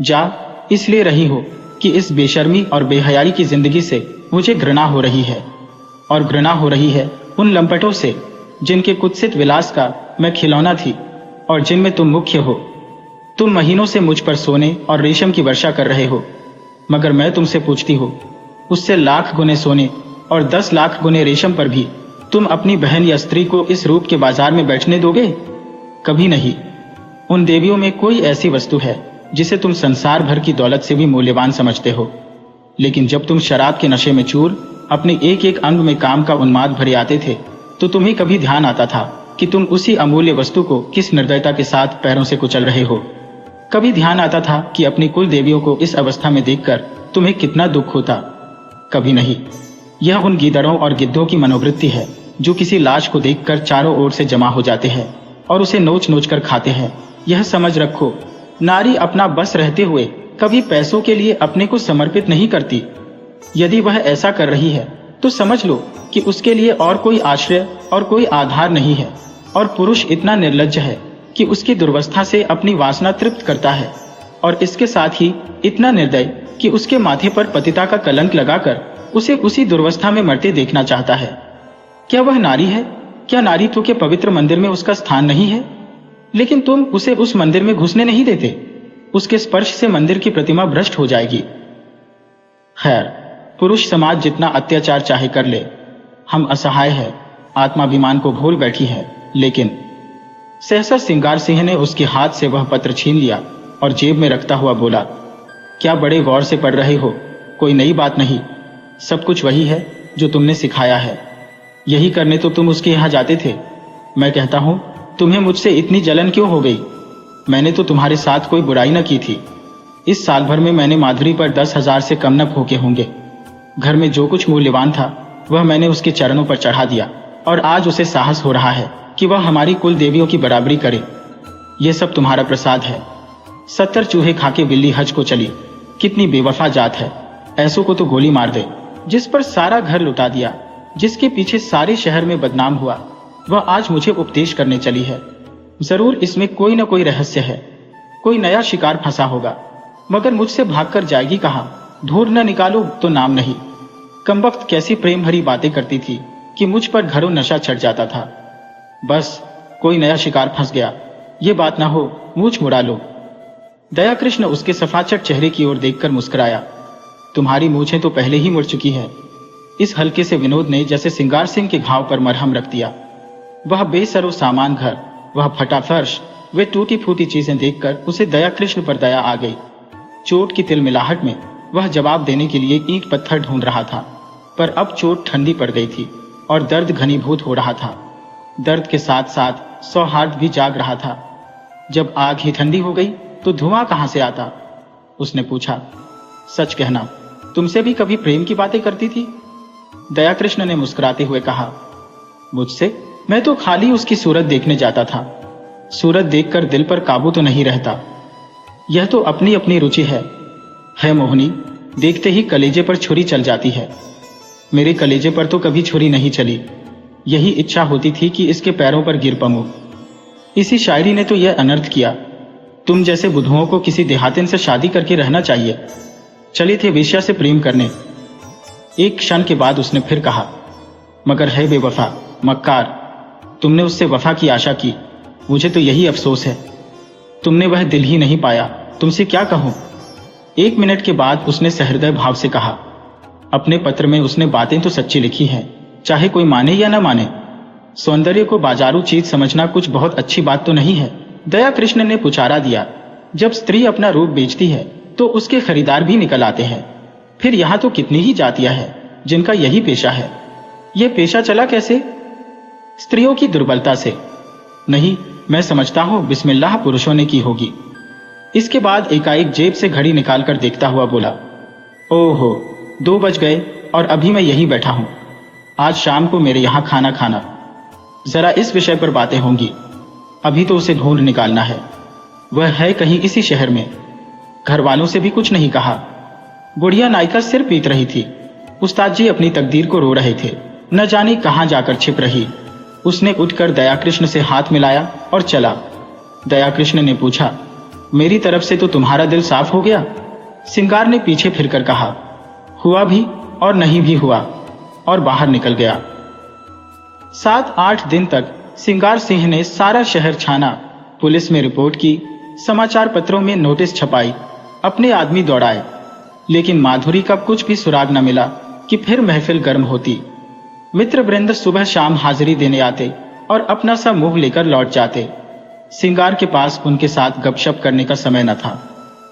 जा इसलिए रही हो कि इस बेशर्मी और बेहयाई की जिंदगी से मुझे घृणा हो रही है, और घृणा हो रही है उन लंपटों से जिनके कुत्सित विलास का मैं खिलौना थी और जिनमें तुम मुख्य हो। तुम महीनों से मुझ पर सोने और रेशम की वर्षा कर रहे हो, मगर मैं तुमसे पूछती हूँ, उससे लाख गुने सोने और 10 लाख गुने रेशम पर भी तुम अपनी बहन या स्त्री को इस रूप के बाजार में बैठने दोगे? कभी नहीं। उन देवियों में कोई ऐसी वस्तु है जिसे तुम संसार भर की दौलत से भी मूल्यवान समझते हो, लेकिन जब तुम शराब के नशे में चूर अपने एक एक अंग में काम का उन्माद भरे आते थे, तो तुम्हें कभी ध्यान आता था कि तुम उसी अमूल्य वस्तु को किस निर्दयता के साथ पैरों से कुचल रहे हो? कभी ध्यान आता था कि अपनी कुल देवियों को इस अवस्था में देखकर तुम्हें कितना दुख होता? कभी नहीं। यह उन गीदड़ों और गिद्धों की मनोवृत्ति है जो किसी लाश को देखकर चारों ओर से जमा हो जाते हैं और उसे नोच नोच कर खाते हैं। यह समझ रखो, नारी अपना बस रहते हुए कभी पैसों के लिए अपने को समर्पित नहीं करती। यदि वह ऐसा कर रही है तो समझ लो कि उसके लिए और कोई आश्रय और कोई आधार नहीं है, और पुरुष इतना निर्लज्ज है कि उसकी दुर्वस्था से अपनी वासना तृप्त करता है, और इसके साथ ही इतना निर्दय कि उसके माथे पर पतिता का कलंक लगाकर उसे उसी दुर्वस्था में मरते देखना चाहता है। क्या वह नारी है? क्या नारीत्व के पवित्र मंदिर में उसका स्थान नहीं है? लेकिन तुम उसे उस मंदिर में घुसने नहीं देते। उसके स्पर्श से मंदिर की प्रतिमा भ्रष्ट हो जाएगी। खैर, पुरुष समाज जितना अत्याचार चाहे कर ले, हम असहाय है, आत्माभिमान को भूल बैठी है। लेकिन सहसा सिंगार सिंह ने उसके हाथ से वह पत्र छीन लिया और जेब में रखता हुआ बोला, क्या बड़े गौर से पढ़ रहे हो? कोई नई बात नहीं, सब कुछ वही है जो तुमने सिखाया है। यही करने तो तुम उसके यहाँ जाते थे। मैं कहता हूं, तुम्हें मुझसे इतनी जलन क्यों हो गई? मैंने तो तुम्हारे साथ कोई बुराई न की थी। इस साल भर में मैंने माधुरी पर 10,000 से कम न फूके होंगे। घर में जो कुछ मूल्यवान था वह मैंने उसके चरणों पर चढ़ा दिया, और आज उसे साहस हो रहा है कि वह हमारी कुल देवियों की बराबरी करे। यह सब तुम्हारा प्रसाद है। 70 चूहे खाके बिल्ली हज को चली। कितनी बेवफा जात है। ऐसों को तो गोली मार दे। जिस पर सारा घर लुटा दिया, जिसके पीछे सारे शहर में बदनाम हुआ, वह आज मुझे उपदेश करने चली है। जरूर इसमें कोई न कोई रहस्य है। कोई नया शिकार फंसा होगा, मगर मुझसे भागकर जाएगी कहां? ढूंढ न निकालो तो नाम नहीं। कमबख्त कैसी प्रेम भरी बातें करती थी कि मुझ पर घरों नशा चढ़ जाता था। बस कोई नया शिकार फंस गया। ये बात ना हो, मूछ मुड़ा लो। दया कृष्ण उसके सफाचट चेहरे की ओर देखकर मुस्कुराया। तुम्हारी मूछें तो पहले ही मुड़ चुकी है। इस हल्के से विनोद ने जैसे सिंगार सिंह के घाव पर मरहम रख दिया। वह बेसरो सामान घर, वह फटा फर्श, वे टूटी फूटी चीजें देखकर उसे दया कृष्ण पर दया आ गई। चोट की तिलमिलाहट में वह जवाब देने के लिए ईंट पत्थर ढूंढ रहा था, पर अब चोट ठंडी पड़ गई थी और दर्द घनीभूत हो रहा था। दर्द के साथ साथ सौहार्द भी जाग रहा था। जब आग ही ठंडी हो गई तो धुआं कहां से आता? उसने पूछा। सच कहना, तुमसे भी कभी प्रेम की बातें करती थी? दया कृष्ण ने मुस्कुराते हुए कहा। मुझसे? मैं तो खाली उसकी सूरत देखने जाता था। सूरत देखकर दिल पर काबू तो नहीं रहता। यह तो अपनी अपनी रुचि है मोहिनी। देखते ही कलेजे पर छुरी चल जाती है। मेरे कलेजे पर तो कभी छुरी नहीं चली। यही इच्छा होती थी कि इसके पैरों पर गिर पड़ूं। इसी शायरी ने तो यह अनर्थ किया। तुम जैसे बुद्धुओं को किसी देहातिन से शादी करके रहना चाहिए। चले थे वेश्या से प्रेम करने। एक क्षण के बाद उसने फिर कहा, मगर है बेवफा, मक्कार। तुमने उससे वफा की आशा की। मुझे तो यही अफसोस है, तुमने वह दिल ही नहीं पाया। तुमसे क्या कहूं? 1 मिनट के बाद उसने सहृदय भाव से कहा। अपने पत्र में उसने बातें तो सच्ची लिखी हैं, चाहे कोई माने या न माने। सौंदर्य को बाजारू चीज समझना कुछ बहुत अच्छी बात तो नहीं है। दया कृष्ण ने पुचारा दिया। जब स्त्री अपना रूप बेचती है तो उसके खरीदार भी निकल आते हैं। फिर यहाँ तो कितनी ही जातियां हैं जिनका यही पेशा है। यह पेशा चला कैसे? स्त्रियों की दुर्बलता से। नहीं, मैं समझता हूं बिस्मिल्लाह पुरुषों ने की होगी। इसके बाद एकाएक जेब से घड़ी निकालकर देखता हुआ बोला, ओहो, 2 बज गए और अभी मैं यहीं बैठा हूं। आज शाम को मेरे यहां खाना खाना। जरा इस विषय पर बातें होंगी। अभी तो उसे ढूंढ निकालना है। वह है कहीं इसी शहर में। घर वालों से भी कुछ नहीं कहा। बुढ़िया नायिका सिर पीट रही थी। उस्ताद जी अपनी तकदीर को रो रहे थे। न जाने कहां जाकर छिप रही। उसने उठकर दया कृष्ण से हाथ मिलाया और चला। दया कृष्ण ने पूछा, मेरी तरफ से तो तुम्हारा दिल साफ हो गया? सिंगार ने पीछे फिरकर कहा, हुआ भी और नहीं भी हुआ, और बाहर निकल गया। 7-8 दिन तक सिंगार सिंह ने सारा शहर छाना, पुलिस में रिपोर्ट की, समाचार पत्रों में नोटिस छपाई, अपने आदमी दौड़ाए, लेकिन माधुरी का कुछ भी सुराग न मिला कि फिर महफिल गर्म होती। मित्र वृंद सुबह शाम हाजिरी देने आते और अपना सा मुंह लेकर लौट जाते। सिंगार के पास उनके साथ गपशप करने का समय न था।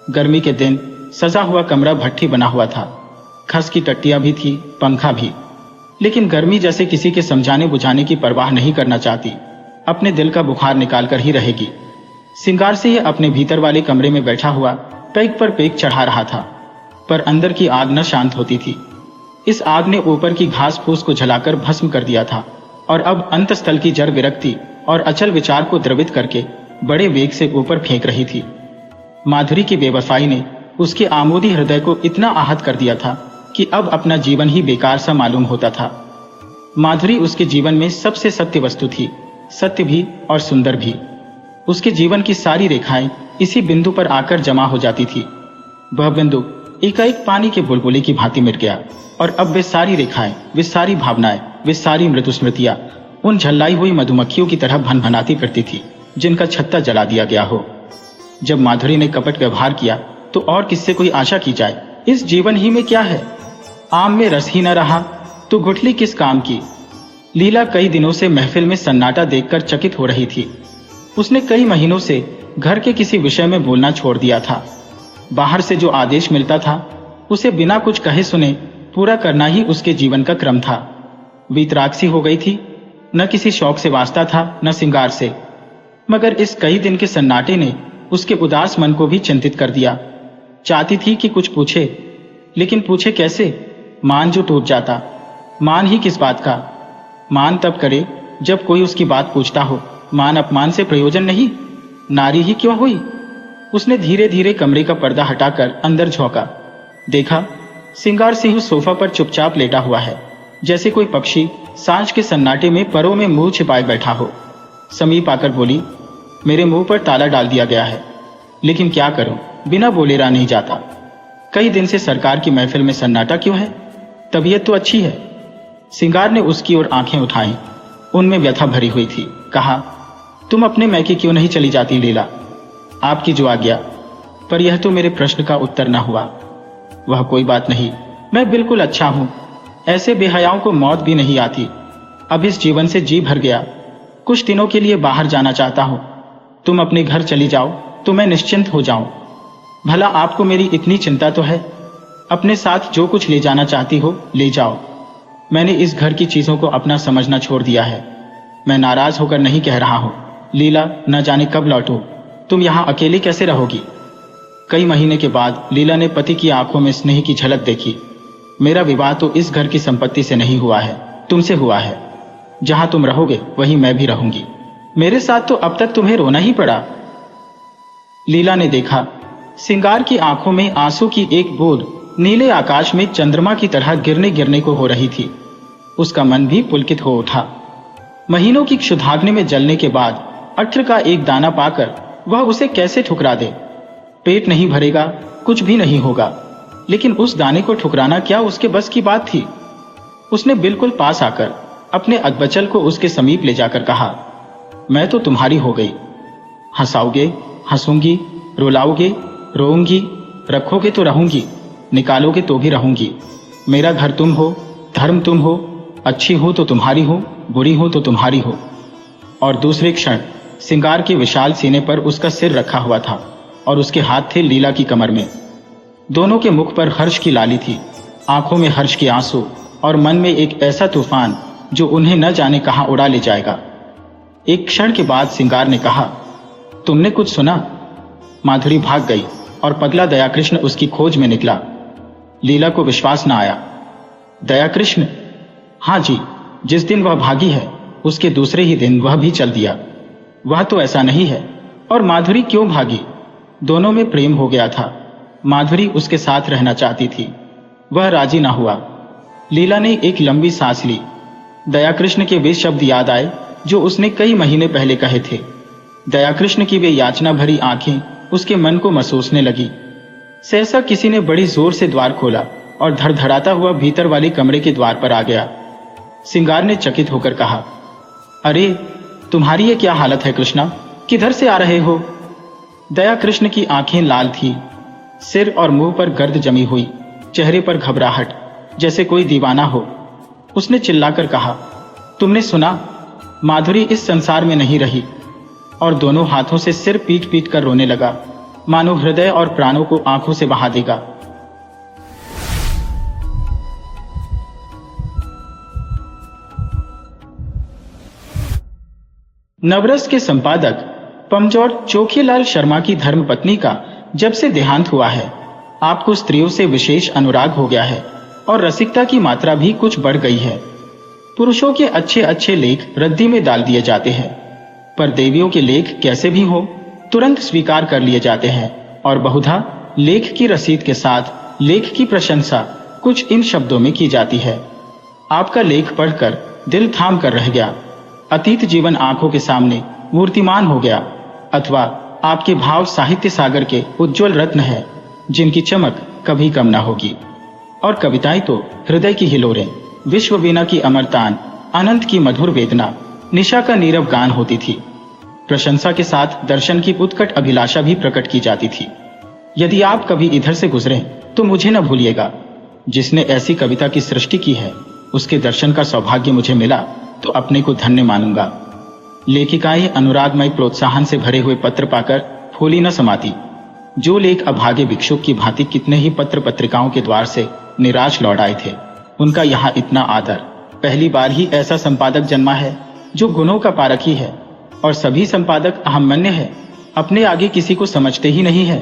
गर्मी के दिन सजा हुआ कमरा भट्ठी बना हुआ था। खस की टट्टियां भी थी, पंखा भी। लेकिन गर्मी जैसे किसी के समझाने बुझाने की परवाह नहीं करना चाहती। अपने दिल का बुखार निकाल कर ही रहेगी। सिंगार से यह अपने भीतर वाले कमरे में बैठा हुआ पेग पर पेग चढ़ा रहा था, पर अंदर की आग न शांत होती थी। इस आग ने ऊपर की घास फूस को जलाकर भस्म कर दिया था और अब अंतस्थल की जड़ विरक्ति और अचल विचार को द्रवित करके बड़े वेग से ऊपर फेंक रही थी। माधुरी की बेवफाई ने उसके आमोदी हृदय को इतना आहत कर दिया था कि अब अपना जीवन ही बेकार सा मालूम होता था। माधुरी उसके जीवन में सबसे सत्य वस्तु थी, सत्य भी और सुंदर भी। उसके जीवन की सारी रेखाएं इसी बिंदु पर आकर जमा हो जाती थी। वह बिंदु एकाएक पानी के बुलबुले की भांति मिट गया और अब वे सारी रेखाएं, वे सारी भावनाएं, वे सारी मृदु स्मृतियां उन झल्लाई हुई मधुमक्खियों की तरह भनभनाती करती थी जिनका छत्ता जला दिया गया हो। जब माधुरी ने कपट व्यवहार किया तो और किससे कोई आशा की जाए? इस जीवन ही में क्या है? आम में रस ही न रहा तो गुठली किस काम की? लीला कई दिनों से महफिल में सन्नाटा देखकर चकित हो रही थी। उसने कई महीनों से घर के किसी विषय में बोलना छोड़ दिया था। बाहर से जो आदेश मिलता था उसे बिना कुछ कहे सुने पूरा करना ही उसके जीवन का क्रम था। वीतराग सी हो गई थी। न किसी शौक से वास्ता था, न सिंगार से। मगर इस कई दिन के सन्नाटे ने उसके उदास मन को भी चिंतित कर दिया। चाहती थी कि कुछ पूछे, लेकिन पूछे कैसे? मान जो टूट जाता। मान ही किस बात का? मान तब करे जब कोई उसकी बात पूछता हो। मान अपमान से प्रयोजन नहीं, नारी ही क्यों हुई। उसने धीरे धीरे कमरे का पर्दा हटाकर अंदर झोंका। देखा, सिंगार सिंह सोफा पर चुपचाप लेटा हुआ है, जैसे कोई पक्षी सांझ के सन्नाटे में परों में मुंह छिपाए बैठा हो। समीप आकर बोली, मेरे मुंह पर ताला डाल दिया गया है, लेकिन क्या करूं, बिना बोले रहा नहीं जाता। कई दिन से सरकार की महफिल में सन्नाटा क्यों है? तबीयत तो अच्छी है। सिंगार ने उसकी ओर आंखें उठाई, उनमें व्यथा भरी हुई थी। कहा, तुम अपने मैके क्यों नहीं चली जाती लीला? आपकी जो आज्ञा। पर यह तो मेरे प्रश्न का उत्तर न हुआ। वह कोई बात नहीं, मैं बिल्कुल अच्छा हूं। ऐसे बेहयाओं को मौत भी नहीं आती। अब इस जीवन से जी भर गया। कुछ दिनों के लिए बाहर जाना चाहता हूं। तुम अपने घर चली जाओ तो मैं निश्चिंत हो जाऊं। भला आपको मेरी इतनी चिंता तो है। अपने साथ जो कुछ ले जाना चाहती हो ले जाओ। मैंने इस घर की चीजों को अपना समझना छोड़ दिया है। मैं नाराज होकर नहीं कह रहा हूं। लीला, न जाने कब लौटो। तुम यहां अकेली कैसे रहोगी? कई महीने के बाद लीला ने पति की आंखों में स्नेह की झलक देखी। मेरा विवाह तो इस घर की संपत्ति से नहीं हुआ है, तुमसे हुआ है। जहां तुम रहोगे वहीं मैं भी रहूंगी। मेरे साथ तो अब तक तुम्हें रोना ही पड़ा। लीला ने देखा, सिंगार की आंखों में आंसू की एक बूंद नीले आकाश में चंद्रमा की तरह गिरने गिरने को हो रही थी। उसका मन भी पुलकित हो उठा। महीनों की क्षुधाग्नि में जलने के बाद अत्र का एक दाना पाकर वह उसे कैसे ठुकरा दे? पेट नहीं भरेगा, कुछ भी नहीं होगा, लेकिन उस दाने को ठुकराना क्या उसके बस की बात थी? उसने बिल्कुल पास आकर अपने अधबचल को उसके समीप ले जाकर कहा, मैं तो तुम्हारी हो गई। हंसाओगे, हंसूंगी, रुलाओगे, रोऊंगी, रखोगे तो रहूंगी, निकालोगे तो भी रहूंगी। मेरा घर तुम हो, धर्म तुम हो, अच्छी हो तो तुम्हारी हो, बुरी हो तो तुम्हारी हो। और दूसरे क्षण सिंगार के विशाल सीने पर उसका सिर रखा हुआ था और उसके हाथ थे लीला की कमर में। दोनों के मुख पर हर्ष की लाली थी, आंखों में हर्ष के आंसू और मन में एक ऐसा तूफान जो उन्हें न जाने कहां उड़ा ले जाएगा। एक क्षण के बाद सिंगार ने कहा, तुमने कुछ सुना? माधुरी भाग गई और पगला दयाकृष्ण उसकी खोज में निकला। लीला को विश्वास न आया। दयाकृष्ण? हाँ जी, जिस दिन वह भागी है उसके दूसरे ही दिन वह भी चल दिया। वह तो ऐसा नहीं है। और माधुरी क्यों भागी? दोनों में प्रेम हो गया था। माधुरी उसके साथ रहना चाहती थी, वह राजी ना हुआ। लीला ने एक लंबी सांस ली। दयाकृष्ण के वे शब्द याद आए जो उसने कई महीने पहले कहे थे। दयाकृष्ण की वे याचना भरी आंखें उसके मन को महसूसने लगी। सहसा किसी ने बड़ी जोर से द्वार खोला और धड़धड़ाता हुआ भीतर वाले कमरे के द्वार पर आ गया। सिंगार ने चकित होकर कहा, अरे तुम्हारी ये क्या हालत है कृष्णा? किधर से आ रहे हो? दयाकृष्ण की आंखें लाल थी, सिर और मुंह पर गर्द जमी हुई, चेहरे पर घबराहट, जैसे कोई दीवाना हो। उसने चिल्लाकर कहा, तुमने सुना? माधुरी इस संसार में नहीं रही। और दोनों हाथों से सिर पीट पीट कर रोने लगा, मानो हृदय और प्राणों को आंखों से बहा देगा। नवरस के संपादक पमजोर चोखीलाल शर्मा की धर्मपत्नी का जब से देहांत हुआ है, आपको स्त्रियों से विशेष अनुराग हो गया है और रसिकता की मात्रा भी कुछ बढ़ गई है। पुरुषों के अच्छे अच्छे लेख रद्दी में डाल दिए जाते हैं, पर देवियों के लेख कैसे भी हो तुरंत स्वीकार कर लिए जाते हैं और बहुधा लेख की रसीद के साथ लेख की प्रशंसा कुछ इन शब्दों में की जाती है। आपका लेख पढ़कर दिल थाम कर रह गया। अतीत जीवन आंखों के सामने मूर्तिमान हो गया। अथवा आपके भाव साहित्य सागर के उज्जवल रत्न है, जिनकी चमक कभी कम ना होगी। और कविताएं तो हृदय की हिलोरें, विश्व वीणा की अमरतान, अनंत की मधुर वेदना, निशा का नीरव गान होती थी। प्रशंसा के साथ दर्शन की उत्कट अभिलाषा भी प्रकट की जाती थी। यदि आप कभी इधर से गुजरें तो मुझे न भूलिएगा। जिसने ऐसी कविता की सृष्टि की है उसके दर्शन का सौभाग्य मुझे मिला तो अपने को धन्य मानूंगा। लेखिकाएं अनुरागमय प्रोत्साहन से भरे हुए पत्र पाकर फूली न समाती। जो लेख अभागे भिक्षुक की भांति कितने ही पत्र पत्रिकाओं के द्वार से निराश लौट आए थे, उनका यहाँ इतना आदर। पहली बार ही ऐसा संपादक जन्मा है जो गुणों का पारखी है। और सभी संपादक अहमन्य है, अपने आगे किसी को समझते ही नहीं है।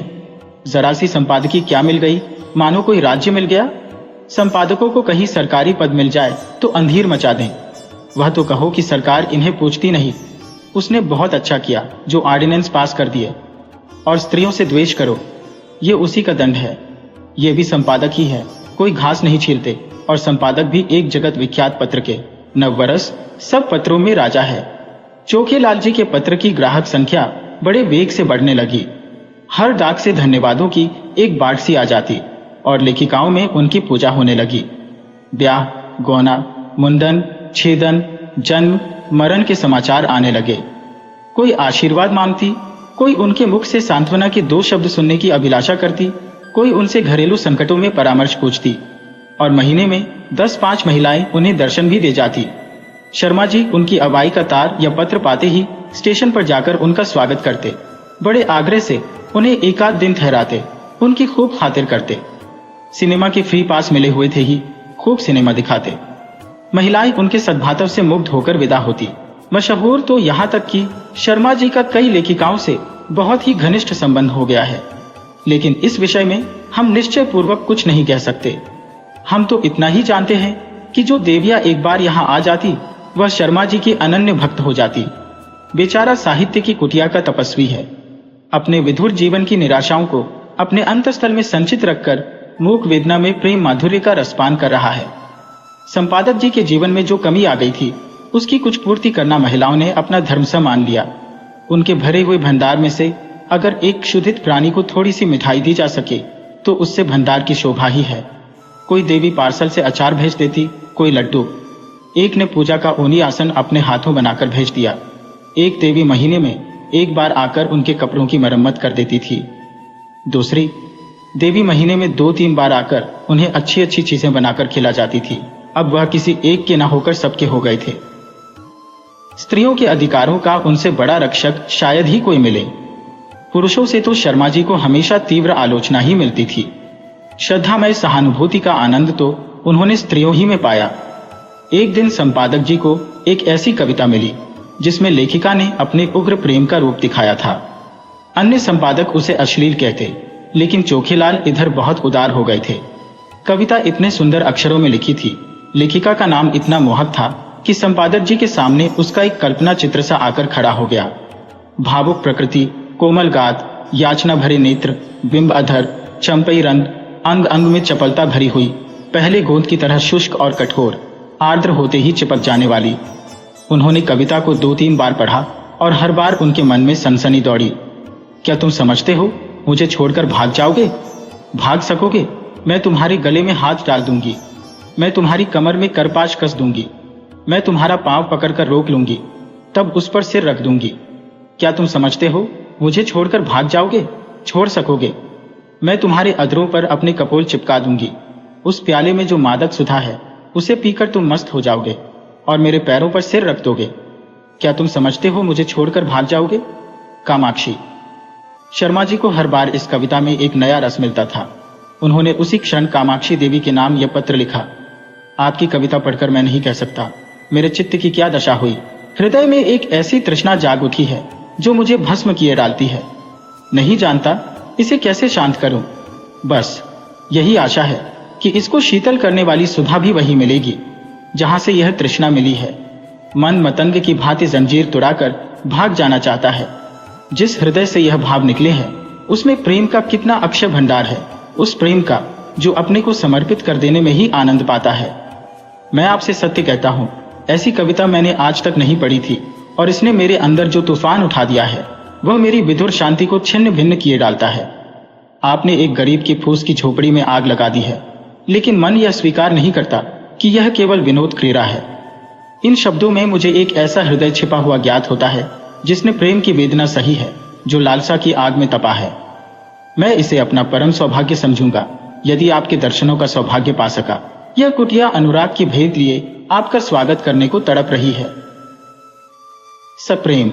जरा सी संपादकी क्या मिल गई, मानो कोई राज्य मिल गया। संपादकों को कहीं सरकारी पद मिल जाए तो अंधेर मचा दें। वह तो कहो कि सरकार इन्हें पूछती नहीं। उसने बहुत अच्छा किया जो ऑर्डिनेंस पास कर दिए। और स्त्रियों से द्वेष करो, ये उसी का दंड है। ये भी संपादक ही है, कोई घास नहीं छीलते। और संपादक भी एक जगत विख्यात पत्र के। नववर्ष सब पत्रों में राजा है। चोखेलाल जी के पत्र की ग्राहक संख्या बड़े वेग से बढ़ने लगी। हर डाक से धन्यवादों की एक बाढ़ सी आ जाती और लेखिकाओं में उनकी पूजा होने लगी। ब्याह, गौना, मुंडन, छेदन, जन्म, मरण के समाचार आने लगे। कोई आशीर्वाद मांगती, कोई उनके मुख से सांत्वना के 2 शब्द सुनने की अभिलाषा करती, कोई उनसे घरेलू संकटों में परामर्श पूछती। और महीने में 10-5 महिलाएं उन्हें दर्शन भी दे जाती। शर्मा जी उनकी अवाई का तार या पत्र पाते ही स्टेशन पर जाकर उनका स्वागत करते। बड़े आग्रह से उन्हें एक आध दिन ठहराते, उनकी खूब खातिर करते। सिनेमा के फ्री पास मिले हुए थे ही खूब सिनेमा दिखाते। महिलाएं उनके सद्भाव से मुग्ध होकर विदा होती। मशहूर तो यहाँ तक कि शर्मा जी का कई लेखिकाओं से बहुत ही घनिष्ठ संबंध हो गया है। लेकिन इस विषय में हम निश्चय पूर्वक कुछ नहीं कह सकते। हम तो इतना ही जानते हैं कि जो देविया एक बार यहाँ आ जाती वह शर्मा जी की अनन्य भक्त हो जाती। बेचारा साहित्य की कुटिया का तपस्वी है। अपने विधुर जीवन की निराशाओं को अपने अंतस्थल में संचित रखकर मूक वेदना में प्रेम माधुर्य का रसपान कर रहा है। संपादक जी के जीवन में जो कमी आ गई थी उसकी कुछ पूर्ति करना महिलाओं ने अपना धर्म सा मान लिया। उनके भरे हुए भंडार में से अगर एक क्षुधित प्राणी को थोड़ी सी मिठाई दी जा सके तो उससे भंडार की शोभा ही है। कोई देवी पार्सल से अचार भेज देती, कोई लड्डू। एक ने पूजा का ऊनी आसन अपने हाथों बनाकर भेज दिया। एक देवी महीने में एक बार आकर उनके कपड़ों की मरम्मत कर देती थी। दूसरी देवी महीने में 2-3 बार आकर उन्हें अच्छी अच्छी चीजें बनाकर खिला जाती थी। अब वह किसी एक के न होकर सबके हो गए थे। स्त्रियों के अधिकारों का उनसे बड़ा रक्षक शायद ही कोई मिले। पुरुषों से तो शर्मा जी को हमेशा तीव्र आलोचना ही मिलती थी। श्रद्धामय सहानुभूति का आनंद तो उन्होंने स्त्रियों ही में पाया। एक दिन संपादक जी को एक ऐसी कविता मिली जिसमें लेखिका ने अपने उग्र प्रेम का रूप दिखाया था। अन्य संपादक उसे अश्लील कहते, लेकिन चोखेलाल इधर बहुत उदार हो गए थे। कविता इतने सुंदर अक्षरों में लिखी थी, लेखिका का नाम इतना मोहक था कि संपादक जी के सामने उसका एक कल्पना चित्र सा आकर खड़ा हो गया। भावुक प्रकृति, कोमल गात, याचना भरे नेत्र, बिंब अधर, चंपई रंग, अंग अंग में चपलता भरी हुई, पहले गोंद की तरह शुष्क और कठोर, आर्द्र होते ही चिपक जाने वाली। उन्होंने कविता को 2-3 बार पढ़ा और हर बार उनके मन में सनसनी दौड़ी। क्या तुम समझते हो मुझे छोड़कर भाग जाओगे? भाग सकोगे? मैं तुम्हारे गले में हाथ डाल दूंगी, मैं तुम्हारी कमर में करपाश कस दूंगी, मैं तुम्हारा पांव पकड़कर रोक लूंगी, तब उस पर सिर रख दूंगी। क्या तुम समझते हो मुझे छोड़कर भाग जाओगे? छोड़ सकोगे? मैं तुम्हारे अधरों पर अपने कपोल चिपका दूंगी। उस प्याले में जो मादक सुधा है उसे पीकर तुम मस्त हो जाओगे और मेरे पैरों पर सिर रख दोगे। क्या तुम समझते हो मुझे छोड़कर भाग जाओगे? कामाक्षी। शर्मा जी को हर बार इस कविता में एक नया रस मिलता था। उन्होंने उसी क्षण कामाक्षी देवी के नाम यह पत्र लिखा। आपकी कविता पढ़कर मैं नहीं कह सकता मेरे चित्त की क्या दशा हुई। हृदय में एक ऐसी तृष्णा जाग उठी है जो मुझे भस्म किए डालती है। नहीं जानता इसे कैसे शांत करूं। बस यही आशा है कि इसको शीतल करने वाली सुधा भी वही मिलेगी जहां से यह तृष्णा मिली है। मन मतंग की भांति जंजीर तुड़ाकर भाग जाना चाहता है। जिस हृदय से यह भाव निकले हैं उसमें प्रेम का कितना अक्षय भंडार है, उस प्रेम का जो अपने को समर्पित कर देने में ही आनंद पाता है। मैं आपसे सत्य कहता हूं, ऐसी कविता मैंने आज तक नहीं पढ़ी थी और इसने मेरे अंदर जो तूफान उठा दिया है वह मेरी विधुर शांति को छिन्न भिन्न किए डालता है। आपने एक गरीब की फूस की झोपड़ी में आग लगा दी है, लेकिन मन यह स्वीकार नहीं करता कि यह केवल विनोद क्रीड़ा है। इन शब्दों में मुझे एक ऐसा हृदय छिपा हुआ ज्ञात होता है जिसने प्रेम की वेदना सही है, जो लालसा की आग में तपा है। मैं इसे अपना परम सौभाग्य समझूंगा यदि आपके दर्शनों का सौभाग्य पा सका। यह कुटिया अनुराग की भेद लिए आपका स्वागत करने को तड़प रही है। सप्रेम।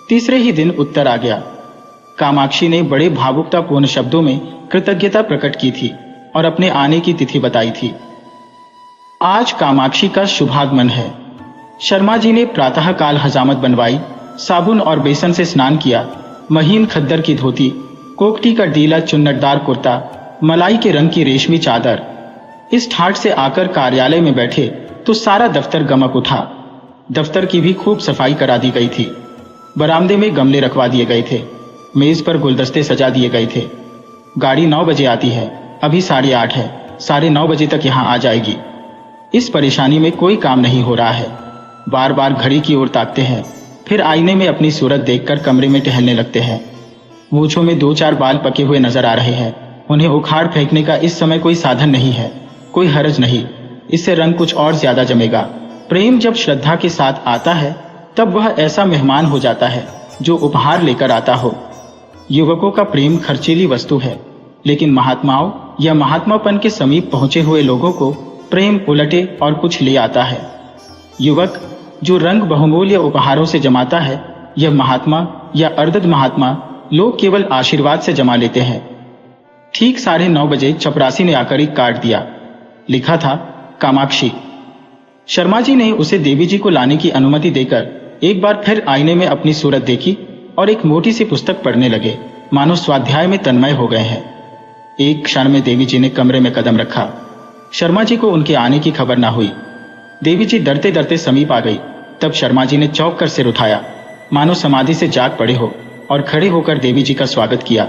तीसरे ही दिन उत्तर आ गया। कामाक्षी ने बड़े भावुकतापूर्ण शब्दों में कृतज्ञता प्रकट की थी और अपने आने की तिथि बताई थी। आज कामाक्षी का शुभागमन है। शर्मा जी ने प्रातः काल हजामत बनवाई, साबुन और बेसन से स्नान किया। महीन खद्दर की धोती, कोकटी का ढीला चुन्नटदार कुर्ता, मलाई के रंग की रेशमी चादर। इस ठाट से आकर कार्यालय में बैठे तो सारा दफ्तर गमक उठा। दफ्तर की भी खूब सफाई करा दी गई थी। बरामदे में गमले रखवा दिए गए थे, मेज पर गुलदस्ते सजा दिए गए थे। गाड़ी 9 बजे आती है, अभी 8:30 है, 9:30 बजे तक यहाँ आ जाएगी। इस परेशानी में कोई काम नहीं हो रहा है। बार बार घड़ी की ओर ताकते हैं, फिर आईने में अपनी सूरत देखकर कमरे में टहलने लगते हैं। मूंछों में 2-4 बाल पके हुए नजर आ रहे हैं। उन्हें उखाड़ फेंकने का इस समय कोई साधन नहीं है, कोई हर्ज नहीं, इससे रंग कुछ और ज्यादा जमेगा। प्रेम जब श्रद्धा के साथ आता है तब वह ऐसा मेहमान हो जाता है जो उपहार लेकर आता हो। युवकों का प्रेम खर्चीली वस्तु है, लेकिन महात्माओं या महात्मापन के समीप पहुंचे हुए लोगों को प्रेम उलटे और कुछ ले आता है। युवक जो रंग बहुमूल्य उपहारों से जमाता है, यह महात्मा या अर्ध महात्मा लोग केवल आशीर्वाद से जमा लेते हैं। ठीक 9:30 बजे चपरासी ने आकर एक कार्ड दिया। लिखा था कामाक्षी। शर्मा जी ने उसे देवी जी को लाने की अनुमति देकर एक बार फिर आईने में अपनी सूरत देखी और एक मोटी सी पुस्तक पढ़ने लगे, मानो स्वाध्याय में तन्मय हो गए हैं। एक क्षण में देवी जी ने कमरे में कदम रखा। शर्मा जी को उनके आने की खबर ना हुई। देवी जी डरते डरते समीप आ गई। तब शर्मा जी ने चौंक कर सिर उठाया, मानो समाधि से जाग पड़े हो, और खड़े होकर देवी जी का स्वागत किया।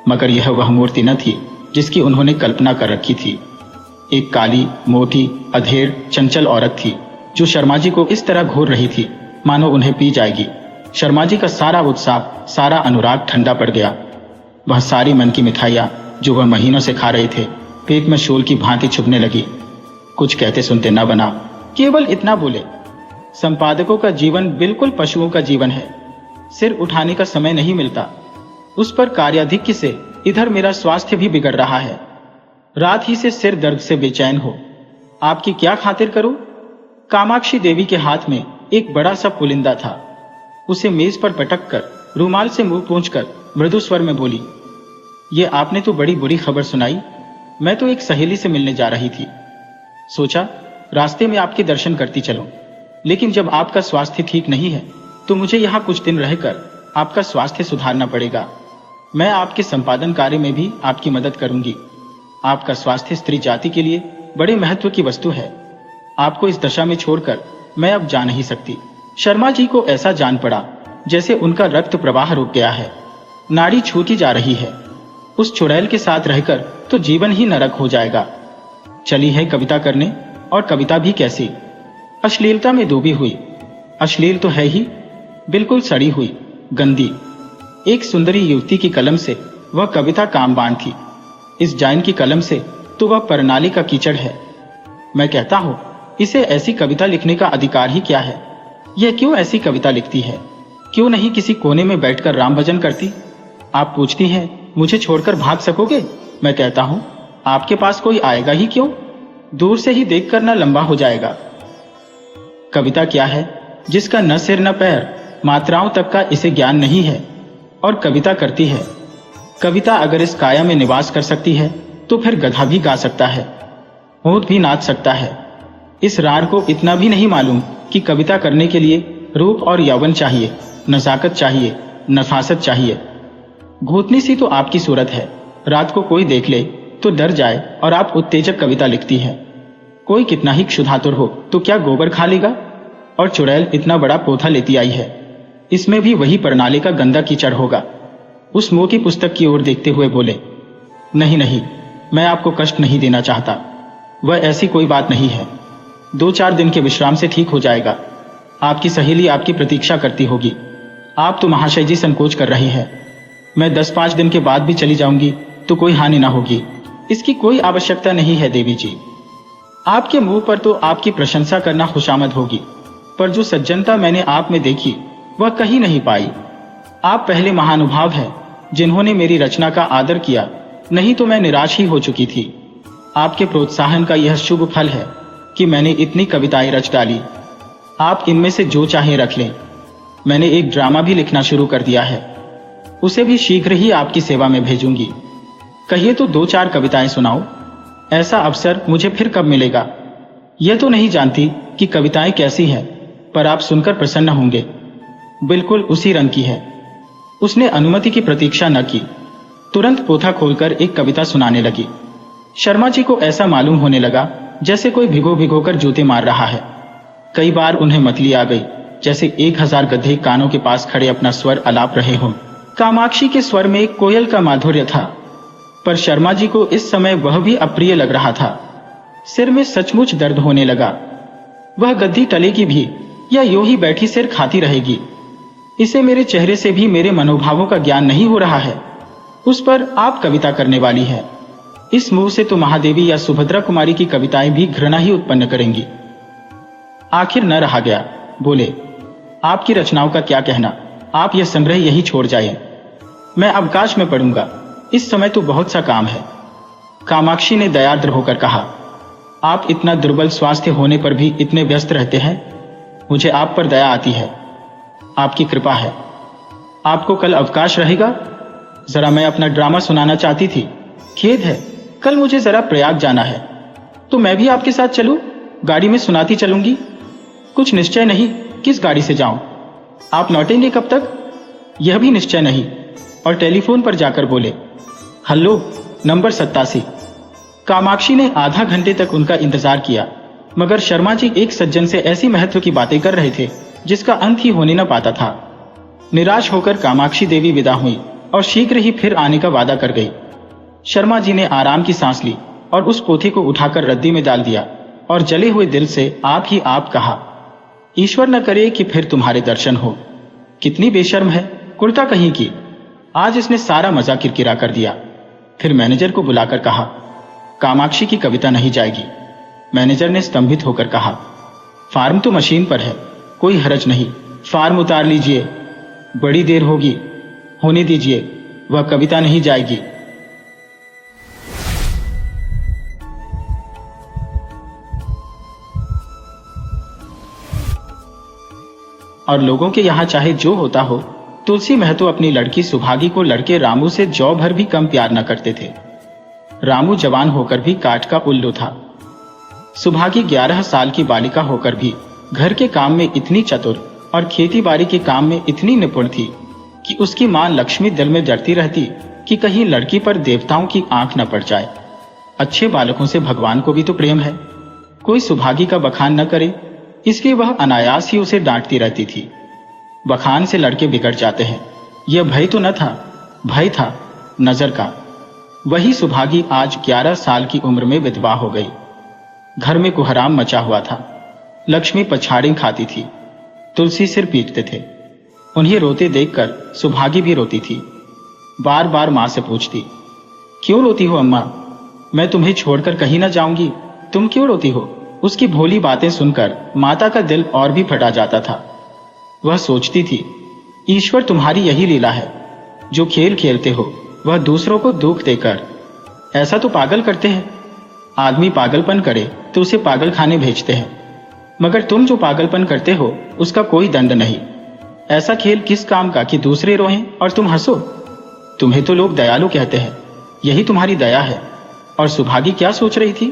मगर यह वह मूर्ति न थी जिसकी उन्होंने कल्पना कर रखी थी। एक काली, मोटी, अधेड़, चंचल औरत थी जो शर्मा जी को इस तरह घूर रही थी मानो उन्हें पी जाएगी। शर्मा जी का सारा उत्साह, सारा अनुराग ठंडा पड़ गया। वह सारी मन की मिठाइयां जो वह महीनों से खा रहे थे पेट में शोल की भांति छुपने लगी। कुछ कहते सुनते न बना, केवल इतना बोले, संपादकों का जीवन बिल्कुल पशुओं का जीवन है। सिर उठाने का समय नहीं मिलता। उस पर कार्याधिक्य से इधर मेरा स्वास्थ्य भी बिगड़ रहा है। रात ही से सिर दर्द से बेचैन हो। आपकी क्या खातिर करूं? कामाक्षी देवी के हाथ में एक बड़ा सा पुलिंदा था। उसे मेज पर पटक कर रुमाल से मुंह पोंछकर मृदु स्वर में बोली, ये आपने तो बड़ी बुरी खबर सुनाई। मैं तो एक सहेली से मिलने जा रही थी। सोचा रास्ते में आपके दर्शन करती चलो, लेकिन जब आपका स्वास्थ्य ठीक नहीं है तो मुझे यहाँ कुछ दिन रहकर आपका स्वास्थ्य सुधारना पड़ेगा। मैं आपके संपादन कार्य में भी आपकी मदद करूंगी। आपका स्वास्थ्य स्त्री जाति के लिए बड़े महत्व की वस्तु है। आपको इस दशा में छोड़कर मैं अब जा नहीं सकती। शर्मा जी को ऐसा जान पड़ा जैसे उनका रक्त प्रवाह रुक गया है, नाड़ी छूती जा रही है। उस चुड़ैल के साथ रहकर तो जीवन ही नरक हो जाएगा। चली है कविता करने, और कविता भी कैसी, अश्लीलता में डूबी हुई। अश्लील तो है ही, बिल्कुल सड़ी हुई, गंदी। एक सुंदरी युवती की कलम से वह कविता कामबान थी। इस जाइन की कलम से तो वह परनाली का कीचड़ है। मैं कहता हूं, इसे ऐसी कविता लिखने का अधिकार ही क्या है? यह क्यों ऐसी कविता लिखती है? क्यों नहीं किसी कोने में बैठकर राम भजन करती? आप पूछती हैं मुझे छोड़कर भाग सकोगे? मैं कहता हूं, आपके पास कोई आएगा ही क्यों? दूर से ही देखकर ना लंबा हो जाएगा। कविता क्या है जिसका न सिर न पैर, मात्राओं तक का इसे ज्ञान नहीं है, और कविता करती है। कविता अगर इस काया में निवास कर सकती है तो फिर गधा भी गा सकता है, ऊंट भी नाच सकता है। इस रार को इतना भी नहीं मालूम कि कविता करने के लिए रूप और यौवन चाहिए, नजाकत चाहिए, नफासत चाहिए। घूतनी सी तो आपकी सूरत है, रात को कोई देख ले तो डर जाए, और आप उत्तेजक कविता लिखती है। कोई कितना ही क्षुधातुर हो तो क्या गोबर खा लेगा? और चुड़ैल इतना बड़ा पोथा लेती आई है, इसमें भी वही परनाले का गंदा कीचड़ होगा। उस मोटी पुस्तक की ओर देखते हुए बोले, नहीं नहीं, मैं आपको कष्ट नहीं देना चाहता। वह ऐसी कोई बात नहीं है। 2-4 दिन के विश्राम से ठीक हो जाएगा। आपकी सहेली आपकी प्रतीक्षा करती होगी। आप तो महाशय जी संकोच कर रही है। मैं 10-5 दिन के बाद भी चली जाऊंगी तो कोई हानि ना होगी। इसकी कोई आवश्यकता नहीं है देवी जी। आपके मुंह पर तो आपकी प्रशंसा करना खुशामद होगी, पर जो सज्जनता मैंने आप में देखी वह कहीं नहीं पाई। आप पहले महानुभाव हैं जिन्होंने मेरी रचना का आदर किया, नहीं तो मैं निराश ही हो चुकी थी। आपके प्रोत्साहन का यह शुभ फल है कि मैंने इतनी कविताएं रच डाली। आप इनमें से जो चाहें रख लें। मैंने एक ड्रामा भी लिखना शुरू कर दिया है, उसे भी शीघ्र ही आपकी सेवा में भेजूंगी। कहिए तो 2-4 कविताएं सुनाओ। ऐसा अवसर मुझे फिर कब मिलेगा? यह तो नहीं जानती कि कविताएं कैसी हैं, पर आप सुनकर प्रसन्न होंगे। बिल्कुल उसी रंग की है। उसने अनुमति की प्रतीक्षा न की, तुरंत पोथा खोलकर एक कविता सुनाने लगी। शर्मा जी को ऐसा मालूम होने लगा जैसे कोई भिगो भिगो कर जूते मार रहा है। कई बार उन्हें मतली आ गई, जैसे 1000 गधे कानों के पास खड़े अपना स्वर अलाप रहे हों। कामाक्षी के स्वर में कोयल का माधुर्य था, पर शर्मा जी को इस समय वह भी अप्रिय लग रहा था। सिर में सचमुच दर्द होने लगा। वह गद्दी टलेगी भी या यूं ही बैठी सिर खाती रहेगी? इसे मेरे चेहरे से भी मेरे मनोभावों का ज्ञान नहीं हो रहा है। उस पर आप कविता करने वाली है। इस मुंह से तो महादेवी या सुभद्रा कुमारी की कविताएं भी घृणा ही उत्पन्न करेंगी। आखिर न रहा गया, बोले, आपकी रचनाओं का क्या कहना, आप यह संग्रह यही छोड़ जाइए। मैं अवकाश में पढ़ूंगा, इस समय तो बहुत सा काम है। कामाक्षी ने दयार्द्र होकर कहा, आप इतना दुर्बल स्वास्थ्य होने पर भी इतने व्यस्त रहते हैं, मुझे आप पर दया आती है। आपकी कृपा है। आपको कल अवकाश रहेगा? जरा मैं अपना ड्रामा सुनाना चाहती थी। खेद है, कल मुझे जरा प्रयाग जाना है। तो मैं भी आपके साथ चलूं? गाड़ी में सुनाती चलूंगी। कुछ निश्चय नहीं किस गाड़ी से जाऊं। आप लौटेंगे कब तक? यह भी निश्चय नहीं। और टेलीफोन पर जाकर बोले, हेलो, नंबर 87। कामाक्षी ने आधा घंटे तक उनका इंतजार किया, मगर शर्मा जी एक सज्जन से ऐसी महत्व की बातें कर रहे थे जिसका अंत ही होने न पाता था। निराश होकर कामाक्षी देवी विदा हुई और शीघ्र ही फिर आने का वादा कर गई। शर्मा जी ने आराम की सांस ली और उस पोथी को उठाकर रद्दी में डाल दिया और जले हुए दिल से आप ही आप कहा, ईश्वर न करे कि फिर तुम्हारे दर्शन हो। कितनी बेशर्म है, कुर्ता कहीं की। आज इसने सारा मजा किरकिरा कर दिया। फिर मैनेजर को बुलाकर कहा, कामाक्षी की कविता नहीं जाएगी। मैनेजर ने स्तंभित होकर कहा, फार्म तो मशीन पर है, कोई हरज नहीं, फार्म उतार लीजिए। बड़ी देर होगी, होने दीजिए, वह कविता नहीं जाएगी। और लोगों के यहां चाहे जो होता हो, तुलसी महतो अपनी लड़की सुभागी को लड़के रामू से जौ भर भी कम प्यार न करते थे। रामू जवान होकर भी काठ का उल्लू था। सुभागी 11 साल की बालिका होकर भी घर के काम में इतनी चतुर और खेती बाड़ी के काम में इतनी निपुण थी कि उसकी मां लक्ष्मी दिल में डरती रहती कि कहीं लड़की पर देवताओं की आंख न पड़ जाए। अच्छे बालकों से भगवान को भी तो प्रेम है। कोई सुभागी का बखान न करे, इसलिए वह अनायास ही उसे डांटती रहती थी। बखान से लड़के बिगड़ जाते हैं, यह भय तो न था, भय था नजर का। वही सुभागी आज 11 साल की उम्र में विधवा हो गई। घर में कुहराम मचा हुआ था। लक्ष्मी पछाड़ी खाती थी, तुलसी सिर पीटते थे। उन्हें रोते देखकर सुभागी भी रोती थी। बार बार मां से पूछती, क्यों रोती हो अम्मा? मैं तुम्हें छोड़कर कहीं ना जाऊंगी, तुम क्यों रोती हो? उसकी भोली बातें सुनकर माता का दिल और भी फटा जाता था। वह सोचती थी, ईश्वर तुम्हारी यही लीला है, जो खेल खेलते हो वह दूसरों को दुख देकर। ऐसा तो पागल करते हैं। आदमी पागलपन करे तो उसे पागल खाने भेजते हैं, मगर तुम जो पागलपन करते हो उसका कोई दंड नहीं। ऐसा खेल किस काम का कि दूसरे रोएं और तुम हंसो? तुम्हें तो लोग दयालु कहते हैं, यही तुम्हारी दया है। और सुभागी क्या सोच रही थी?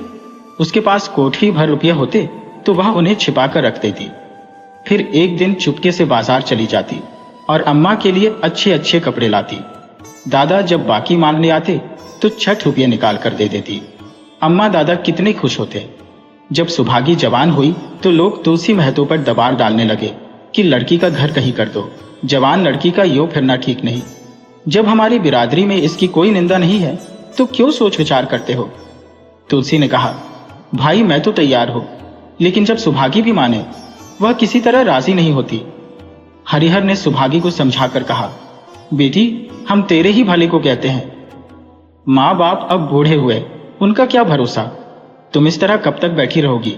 उसके पास कोठरी भर रुपये होते तो वह उन्हें छिपा कर रख देती। फिर एक दिन चुपके से बाजार चली जाती और अम्मा के लिए अच्छे अच्छे कपड़े लाती। दादा जब बाकी मांगने आते तो 6 रुपये निकाल कर दे देती। अम्मा दादा कितने खुश होते। जब सुभागी जवान हुई तो लोग तुलसी महतो पर दबाव डालने लगे कि लड़की का घर कहीं कर दो, जवान लड़की का यो फिरना ठीक नहीं। जब हमारी बिरादरी में इसकी कोई निंदा नहीं है तो क्यों सोच विचार करते हो? तुलसी ने कहा, भाई मैं तो तैयार हूं, लेकिन जब सुभागी भी माने, वह किसी तरह राजी नहीं होती। हरिहर ने सुभागी को समझाकर कहा, बेटी हम तेरे ही भले को कहते हैं। माँ बाप अब बूढ़े हुए, उनका क्या भरोसा? तुम इस तरह कब तक बैठी रहोगी?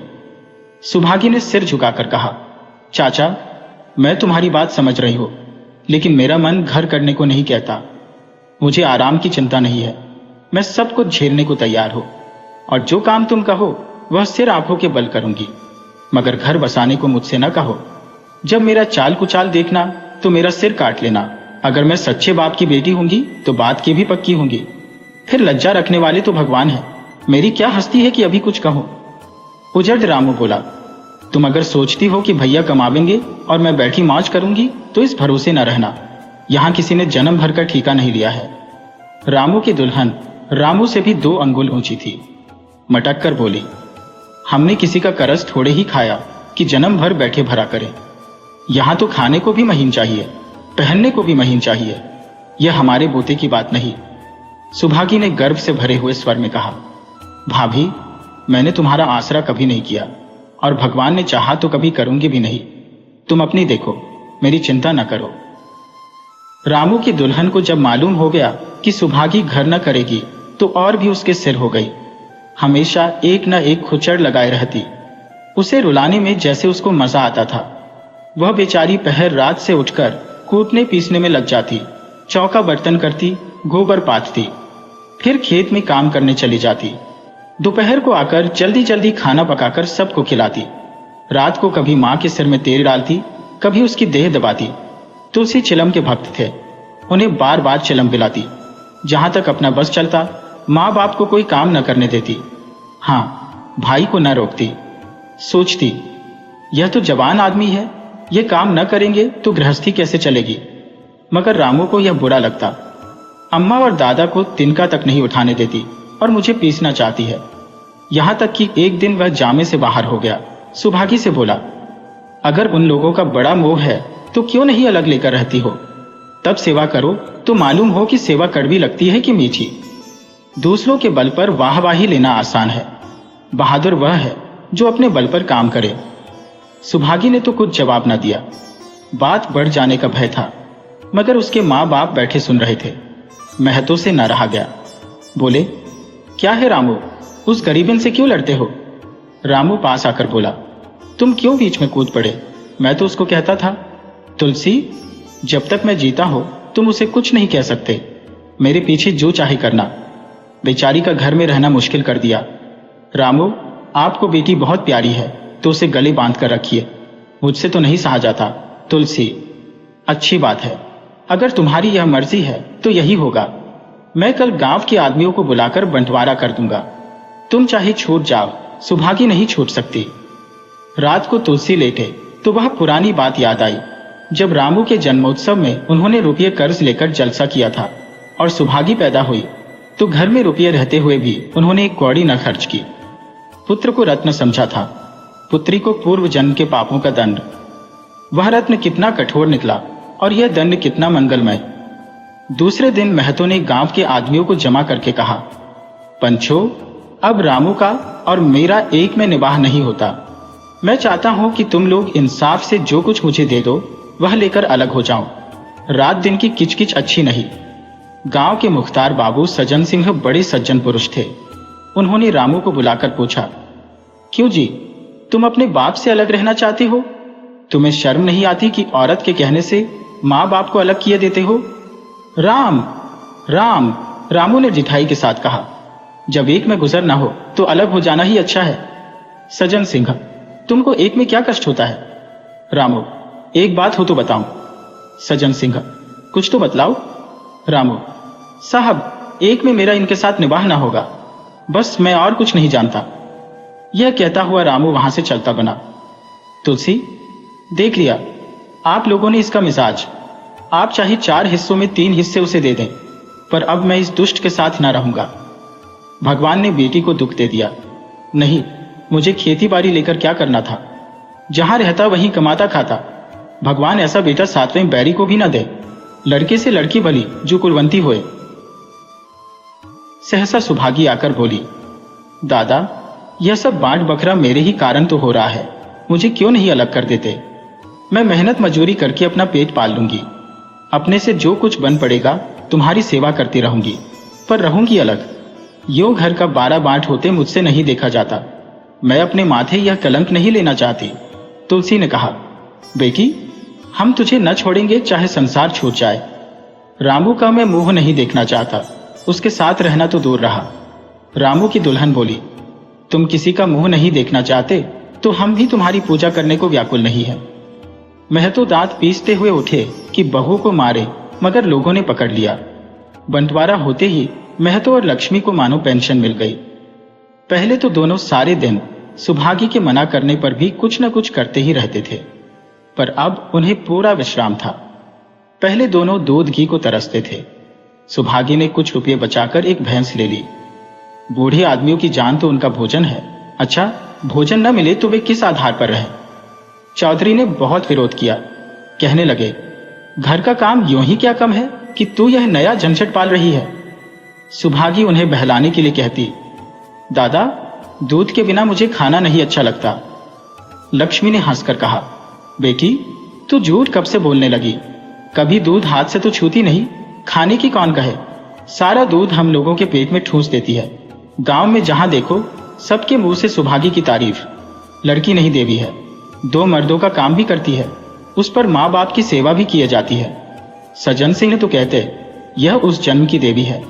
सुभागी ने सिर झुकाकर कहा, चाचा मैं तुम्हारी बात समझ रही हूं, लेकिन मेरा मन घर करने को नहीं कहता। मुझे आराम की चिंता नहीं है, मैं सब कुछ झेलने को तैयार हूं, और जो काम तुम कहो वह सिर आंखों के बल करूंगी, मगर घर बसाने को मुझसे न कहो। जब मेरा चाल कुचाल देखना तो मेरा सिर काट लेना। अगर मैं सच्चे बाप की बेटी होंगी तो बात की भी पक्की होंगी। फिर लज्जा रखने वाले तो भगवान है, मेरी क्या हस्ती है कि अभी कुछ कहो। उजड़ रामू बोला, तुम अगर सोचती हो कि भैया कमावेंगे और मैं बैठी मौज करूंगी तो इस भरोसे न रहना। यहाँ किसी ने जन्म भर का ठीका नहीं लिया है। रामू की दुल्हन रामू से भी 2 अंगुल ऊंची थी। मटक कर बोली, हमने किसी का करज थोड़े ही खाया कि जन्म भर बैठे भरा करें। यहाँ तो खाने को भी महीन चाहिए, पहनने को भी महीन चाहिए। यह हमारे बोते की बात नहीं। सुभागी ने गर्व से भरे हुए स्वर में कहा, भाभी, मैंने तुम्हारा आसरा कभी नहीं किया और भगवान ने चाहा तो कभी करूंगी भी नहीं। तुम अपनी देखो, मेरी चिंता न करो। रामू की दुल्हन को जब मालूम हो गया कि सुभागी घर न करेगी तो और भी उसके सिर हो गई। हमेशा एक न एक खुचड़ लगाए रहती। उसे रुलाने में जैसे उसको मजा आता था। वह बेचारी पहर रात से उठकर कूटने पीसने में लग जाती, चौका बर्तन करती, गोबर पाथती, फिर खेत में काम करने चली जाती। दोपहर को आकर जल्दी जल्दी खाना पकाकर सबको खिलाती। रात को कभी माँ के सिर में तेल डालती, कभी उसकी देह दबाती। तुलसी चिलम के भक्त थे, उन्हें बार बार चिलम पिलाती। जहां तक अपना बस चलता माँ बाप को कोई काम न करने देती। हाँ, भाई को न रोकती। सोचती, यह तो जवान आदमी है, ये काम न करेंगे तो गृहस्थी कैसे चलेगी। मगर रामू को यह बुरा लगता। अम्मा और दादा को तिनका तक नहीं उठाने देती और मुझे पीसना चाहती है। यहां तक कि एक दिन वह जामे से बाहर हो गया। सुभागी से बोला, अगर उन लोगों का बड़ा मोह है तो क्यों नहीं अलग लेकर रहती हो। तब सेवा करो तो मालूम हो कि सेवा कड़वी लगती है कि मीठी। दूसरों के बल पर वाहवाही लेना आसान है, बहादुर वह है जो अपने बल पर काम करे। सुभागी ने तो कुछ जवाब न दिया। बात बढ़ जाने का भय था, मगर उसके माँ बाप बैठे सुन रहे थे। महतो से न रहा गया। बोले, क्या है रामू, उस गरीबन से क्यों लड़ते हो। रामू पास आकर बोला, तुम क्यों बीच में कूद पड़े। मैं तो उसको कहता था, तुलसी, जब तक मैं जीता हो तुम उसे कुछ नहीं कह सकते। मेरे पीछे जो चाहे करना। बेचारी का घर में रहना मुश्किल कर दिया। रामू, आपको बेटी बहुत प्यारी है तो उसे गले बांध कर रखिए। मुझसे तो नहीं सहा जाता। तुलसी, अच्छी बात है, अगर तुम्हारी यह मर्जी है तो यही होगा। मैं कल गांव के आदमियों को बुलाकर बंटवारा कर दूंगा। तुम चाहे छूट जाओ, सुभागी नहीं छूट सकती। रात को तुलसी लेटे तो वह पुरानी बात याद आई, जब रामू के जन्मोत्सव में उन्होंने रुपये कर्ज लेकर जलसा किया था और सुभागी पैदा हुई तो घर में रुपये रहते हुए भी उन्होंने एक कौड़ी न खर्च की। पुत्र को रत्न समझा था, पुत्री को पूर्व जन्म के पापों का दंड। वह रत्न कितना कठोर निकला और यह दंड कितना मंगलमय। दूसरे दिन महतो ने गांव के आदमियों को जमा करके कहा, पंचो, अब रामू का और मेरा एक में निबाह नहीं होता। मैं चाहता हूं कि तुम लोग इंसाफ से जो कुछ मुझे दे दो वह लेकर अलग हो जाऊं। रात दिन की किचकिच अच्छी नहीं। गांव के मुख्तार बाबू सज्जन सिंह बड़े सज्जन पुरुष थे। उन्होंने रामू को बुलाकर पूछा, क्यों जी, तुम अपने बाप से अलग रहना चाहते हो। तुम्हें शर्म नहीं आती कि औरत के कहने से माँ बाप को अलग किए देते हो। राम राम, रामू ने जिठाई के साथ कहा, जब एक में गुजर ना हो तो अलग हो जाना ही अच्छा है। सज्जन सिंह, तुमको एक में क्या कष्ट होता है। रामू, एक बात हो तो बताऊं। सज्जन सिंह, कुछ तो बतलाओ। रामू, साहब, एक में मेरा इनके साथ निबाह ना होगा, बस मैं और कुछ नहीं जानता। यह कहता हुआ रामू वहां से चलता बना। तुलसी, देख लिया आप लोगों ने इसका मिजाज। आप चाहे 4 हिस्सों में 3 हिस्से उसे दे दें, पर अब मैं इस दुष्ट के साथ ना रहूंगा। भगवान ने बेटी को दुख दे दिया। नहीं, मुझे खेती बाड़ी लेकर क्या करना था। जहां रहता वहीं कमाता खाता। भगवान ऐसा बेटा 7वें बैरी को भी ना दे। लड़के से लड़की भली जो कुलवंती होए। सहसा सुभागी आकर बोली, दादा, यह सब बांट बखरा मेरे ही कारण तो हो रहा है। मुझे क्यों नहीं अलग कर देते। मैं मेहनत मजूरी करके अपना पेट पाल लूंगी। अपने से जो कुछ बन पड़ेगा तुम्हारी सेवा करती रहूंगी, पर रहूंगी अलग। यो घर का 12 बांट होते मुझसे नहीं देखा जाता। मैं अपने माथे यह कलंक नहीं लेना चाहती। तुलसी ने कहा, बेटी, हम तुझे न छोड़ेंगे चाहे संसार छूट जाए। रामू का मैं मुंह नहीं देखना चाहता, उसके साथ रहना तो दूर रहा। रामू की दुल्हन बोली, तुम किसी का मुंह नहीं देखना चाहते तो हम भी तुम्हारी पूजा करने को व्याकुल नहीं है। महतो दांत पीसते हुए उठे कि बहू को मारे, मगर लोगों ने पकड़ लिया। बंटवारा होते ही महतो और लक्ष्मी को मानो पेंशन मिल गई। पहले तो दोनों सारे दिन सुभागी के मना करने पर भी कुछ न कुछ करते ही रहते थे, पर अब उन्हें पूरा विश्राम था। पहले दोनों दूध घी को तरसते थे। सुभागी ने कुछ रुपये बचाकर एक भैंस ले ली। बूढ़े आदमियों की जान तो उनका भोजन है। अच्छा, भोजन न मिले तो वे किस आधार पर रहे? चौधरी ने बहुत विरोध किया। कहने लगे, घर का काम यूं ही क्या कम है कि तू यह नया झंझट पाल रही है? सुभागी उन्हें बहलाने के लिए कहती, दादा, दूध के बिना मुझे खाना नहीं अच्छा लगता। लक्ष्मी ने हंसकर कहा, बेटी, तू झूठ कब से बोलने लगी? कभी दूध हाथ से तो छूती नहीं। खाने की कौन कहे? सारा दूध हम लोगों के पेट में ठूंस देती है। गांव में जहां देखो सबके मुंह से सुभागी की तारीफ। लड़की नहीं देवी है, 2 मर्दों का काम भी करती है, उस पर माँ बाप की सेवा भी की जाती है। सज्जन सिंह तो कहते यह उस जन्म की देवी है,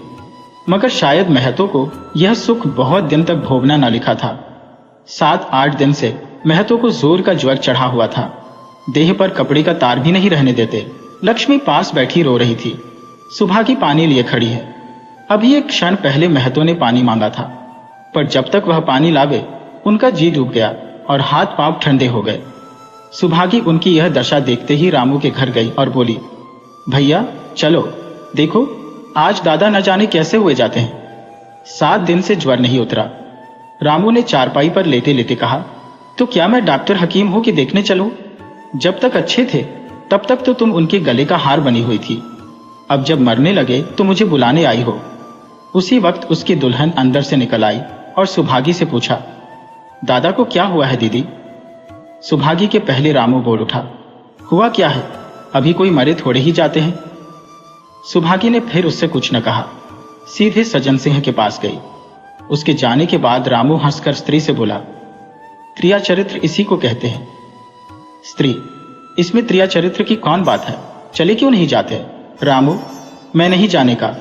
मगर शायद महतो को यह सुख बहुत दिन तक भोगना न लिखा था। 7-8 दिन से महतो को जोर का ज्वर चढ़ा हुआ था। देह पर कपड़े का तार भी नहीं रहने देते। लक्ष्मी पास बैठी रो रही थी। सुभागी पानी लिए खड़ी है। अभी एक क्षण पहले महतो ने पानी मांगा था, पर जब तक वह पानी लावे उनका जी डूब गया और हाथ पांव ठंडे हो गए। सुभागी उनकी यह दशा देखते ही रामू के घर गई और बोली, भैया चलो, देखो आज दादा न जाने कैसे हुए जाते हैं। 7 दिन से ज्वर नहीं उतरा। रामू ने चारपाई पर लेटे लेटे कहा, तो क्या मैं डॉक्टर हकीम हूं कि देखने चलूं? जब तक अच्छे थे तब तक तो तुम उनके गले का हार बनी हुई थी। अब जब मरने लगे तो मुझे बुलाने आई हो। उसी वक्त उसकी दुल्हन अंदर से निकल आई और सुभागी से पूछा, दादा को क्या हुआ है दीदी? सुभागी के पहले रामू बोल उठा, हुआ क्या है? अभी कोई मरे थोड़े ही जाते हैं। सुभागी ने फिर उससे कुछ न कहा, सीधे सज्जन सिंह के पास गई। उसके जाने के बाद रामू हंसकर स्त्री से बोला, त्रिया चरित्र इसी को कहते हैं। स्त्री, इसमें त्रिया चरित्र की कौन बात है? चले क्यों नहीं जाते? रामू, मैं नहीं जाने का।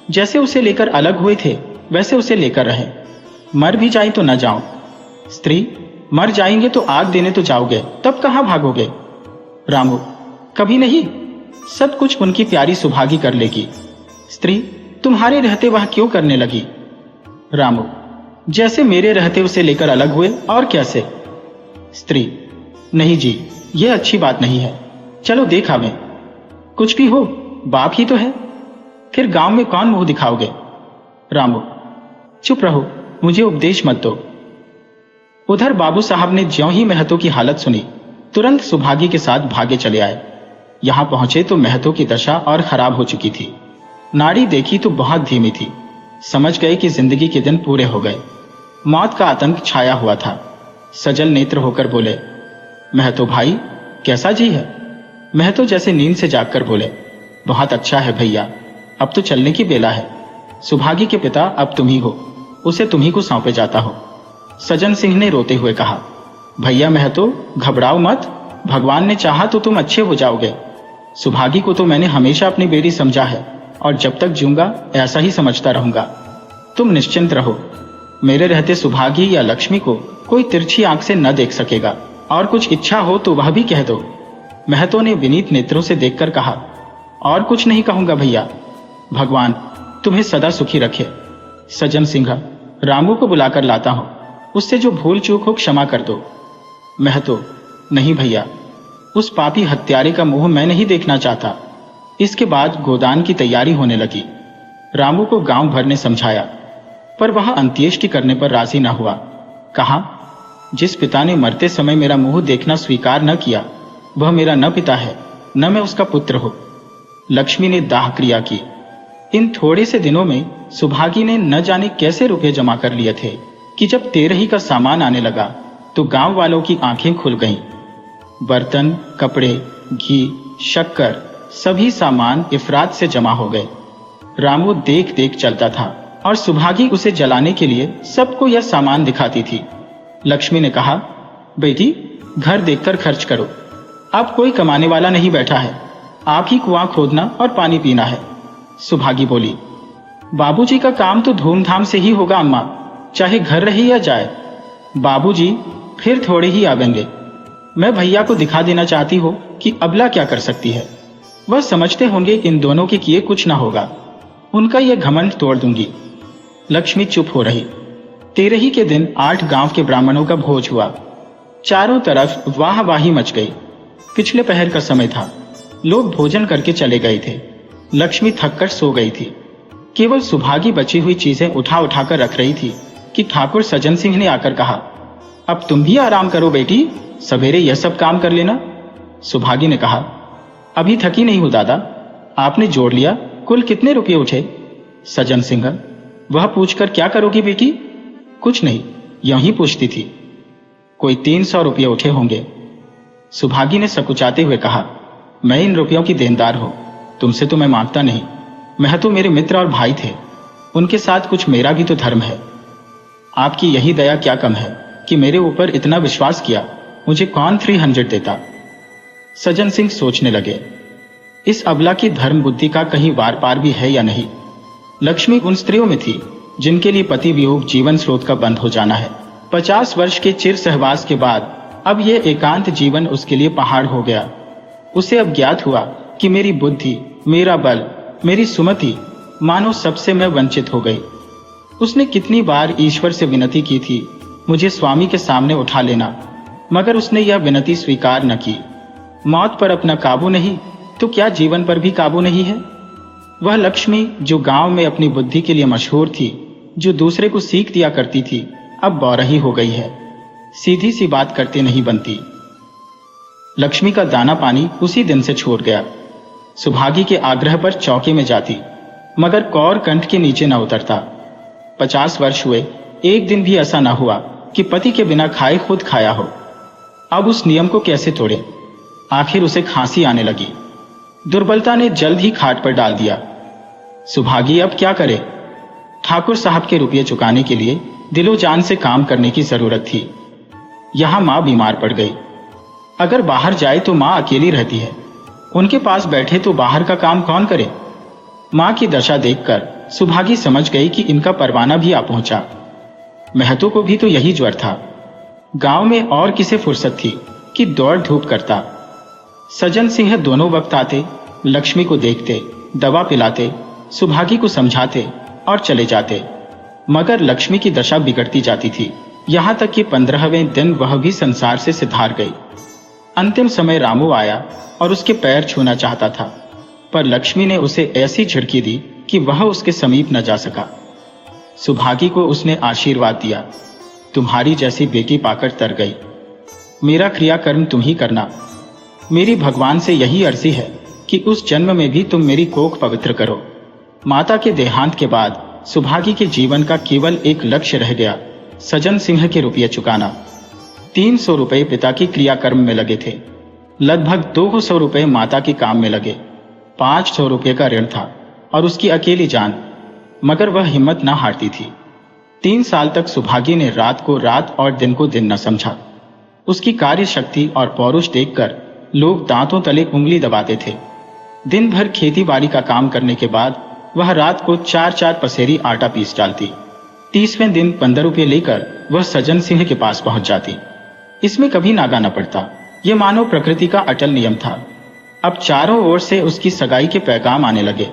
जैसे उसे लेकर अलग हुए थे वैसे उसे लेकर रहे। मर भी जाए तो न जाओ। स्त्री, मर जाएंगे तो आग देने तो जाओगे, तब कहां भागोगे? रामू, कभी नहीं, सब कुछ उनकी प्यारी सुभागी कर लेगी। स्त्री, तुम्हारे रहते वह क्यों करने लगी? रामू, जैसे मेरे रहते उसे लेकर अलग हुए और कैसे? स्त्री, नहीं जी, यह अच्छी बात नहीं है। चलो देख आवें। कुछ भी हो, बाप ही तो है। फिर गांव में कौन मुंह दिखाओगे? रामू, चुप रहो, मुझे उपदेश मत दो। उधर बाबू साहब ने ज्यों ही महतो की हालत सुनी तुरंत सुभागी के साथ भागे चले आए। यहां पहुंचे तो महतो की दशा और खराब हो चुकी थी। नाड़ी देखी तो बहुत धीमी थी। समझ गए कि जिंदगी के दिन पूरे हो गए। मौत का आतंक छाया हुआ था। सजल नेत्र होकर बोले, महतो भाई, कैसा जी है? महतो जैसे नींद से जागकर बोले, बहुत अच्छा है भैया, अब तो चलने की बेला है। सुभागी के पिता अब तुम ही हो, उसे तुम ही को सौंपे जाता हो। सज्जन सिंह ने रोते हुए कहा, भैया महतो, घबराओ मत, भगवान ने चाहा तो तुम अच्छे हो जाओगे। सुभागी को तो मैंने हमेशा अपनी बेटी समझा है और जब तक जीऊंगा ऐसा ही समझता रहूंगा। तुम निश्चिंत रहो, मेरे रहते सुभागी या लक्ष्मी को कोई तिरछी आंख से न देख सकेगा। और कुछ इच्छा हो तो वह भी कह दो। महतो ने विनीत नेत्रों से देखकर कहा, और कुछ नहीं कहूंगा भैया, भगवान तुम्हें सदा सुखी रखे। सज्जन सिंह, रामू को बुलाकर लाता हूं, उससे जो भूल चूक हो क्षमा कर दो। महतो, नहीं भैया, उस पापी हत्यारे का मुंह मैं नहीं देखना चाहता। इसके बाद गोदान की तैयारी होने लगी। रामू को गांव भर ने समझाया, पर वह अंत्येष्टि करने पर राजी न हुआ। कहा, जिस पिता ने मरते समय मेरा मुंह देखना स्वीकार न किया वह मेरा न पिता है न मैं उसका पुत्र हो। लक्ष्मी ने दाह क्रिया की। इन थोड़े से दिनों में सुभागी ने न जाने कैसे रुपए जमा कर लिए थे कि जब 13 का सामान आने लगा तो गांव वालों की आंखें खुल गईं। बर्तन, कपड़े, घी, शक्कर, सभी सामान इफरात से जमा हो गए। रामू देख देख चलता था और सुभागी उसे जलाने के लिए सबको यह सामान दिखाती थी। लक्ष्मी ने कहा, बेटी, घर देखकर खर्च करो, अब कोई कमाने वाला नहीं बैठा है, आप ही कुआं खोदना और पानी पीना है। सुभागी बोली, बाबूजी का काम तो धूमधाम से ही होगा अम्मा, चाहे घर रहे या जाए। बाबूजी फिर थोड़े ही आवेंगे। मैं भैया को दिखा देना चाहती हो कि अबला क्या कर सकती है। वह समझते होंगे इन दोनों के किए कुछ ना होगा, उनका यह घमंड तोड़ दूंगी। लक्ष्मी चुप हो रही। तेरही के दिन 8 गांव के ब्राह्मणों का भोज हुआ। चारों तरफ वाहवाही मच गई। पिछले पहर का समय था। लोग भोजन करके चले गए थे। लक्ष्मी थककर सो गई थी। केवल सुभागी बची हुई चीजें उठा उठाकर रख रही थी कि ठाकुर सज्जन सिंह ने आकर कहा, अब तुम भी आराम करो बेटी, सवेरे यह सब काम कर लेना। सुभागी ने कहा, अभी थकी नहीं हूं दादा। आपने जोड़ लिया, कुल कितने रुपये उठे? सज्जन सिंह, वह पूछकर क्या करोगी बेटी? कुछ नहीं, यूं ही पूछती थी। कोई 300 रुपये उठे होंगे। सुभागी ने सकुचाते हुए कहा, मैं इन रुपयों की देनदार हूं, तुमसे तो मैं मांगता नहीं। मैं तो मेरे मित्र और भाई थे, उनके साथ कुछ मेरा भी तो धर्म है। आपकी यही दया क्या कम है कि मेरे ऊपर इतना विश्वास किया। मुझे कौन 300 देता? सज्जन सिंह सोचने लगे, इस अबला की धर्म बुद्धि का कहीं वार पार भी है या नहीं। लक्ष्मी उन स्त्रियों में थी जिनके लिए पति वियोग जीवन स्रोत का बंद हो जाना है। 50 वर्ष के चिर सहवास के बाद अब यह एकांत जीवन उसके लिए पहाड़ हो गया। उसे अब ज्ञात हुआ कि मेरी बुद्धि, मेरा बल, मेरी सुमति, मानो सबसे मैं वंचित हो गई। उसने कितनी बार ईश्वर से विनती की थी मुझे स्वामी के सामने उठा लेना, मगर उसने यह विनती स्वीकार न की। मौत पर अपना काबू नहीं तो क्या जीवन पर भी काबू नहीं है? वह लक्ष्मी जो गांव में अपनी बुद्धि के लिए मशहूर थी, जो दूसरे को सीख दिया करती थी, अब बौरही हो गई है। सीधी सी बात करते नहीं बनती। लक्ष्मी का दाना पानी उसी दिन से छोड़ गया। सुभागी के आग्रह पर चौके में जाती, मगर कौर कंठ के नीचे न उतरता। 50 वर्ष हुए, एक दिन भी ऐसा न हुआ कि पति के बिना खाए खुद खाया हो। अब उस नियम को कैसे तोड़े? आखिर उसे खांसी आने लगी। दुर्बलता ने जल्द ही खाट पर डाल दिया। सुभागी अब क्या करे? ठाकुर साहब के रुपये चुकाने के लिए दिलो जान से काम करने की जरूरत थी। यहां मां बीमार पड़ गई। अगर बाहर जाए तो मां अकेली रहती है, उनके पास बैठे तो बाहर का काम कौन करे? मां की दशा देखकर सुभागी समझ गई कि इनका परवाना भी आ पहुंचा। महतो को भी तो यही ज्वर था। गांव में और किसे फुर्सत थी कि दौड़ धूप करता। सज्जन सिंह दोनों वक्त आते, लक्ष्मी को देखते, दवा पिलाते, सुभागी को समझाते और चले जाते, मगर लक्ष्मी की दशा बिगड़ती जाती थी। यहां तक कि 15वें दिन वह भी संसार से सिधार गई। अंतिम समय रामू आया और उसके पैर छूना चाहता था, पर लक्ष्मी ने उसे ऐसी झिड़की दी कि वह उसके समीप न जा सका। सुभागी को उसने आशीर्वाद दिया, तुम्हारी जैसी बेटी पाकर तर गई। मेरा क्रियाकर्म तुम ही करना। मेरी भगवान से यही अर्जी है कि उस जन्म में भी तुम मेरी कोख पवित्र करो। माता के देहांत के बाद सुभागी के जीवन का केवल एक लक्ष्य रह गया, सज्जन सिंह के रुपये चुकाना। 300 रुपये पिता की क्रियाकर्म में लगे थे, लगभग 200 रुपये माता के काम में लगे। 500 रुपये का ऋण था और उसकी अकेली जान, मगर वह हिम्मत न हारती थी। 3 साल तक सुभागी ने रात को रात और दिन को दिन न समझा। उसकी कार्य शक्ति और पौरुष देखकर लोग दांतों तले उंगली दबाते थे। दिन भर खेती बाड़ी का काम करने के बाद वह रात को 4-4 पसेरी आटा पीस डालती। 30वें दिन 15 रुपये लेकर वह सज्जन सिंह के पास पहुंच जाती। इसमें कभी नागा न पड़ता। ये मानो प्रकृति का अटल नियम था। अब चारों ओर से उसकी सगाई के पैगाम आने लगे।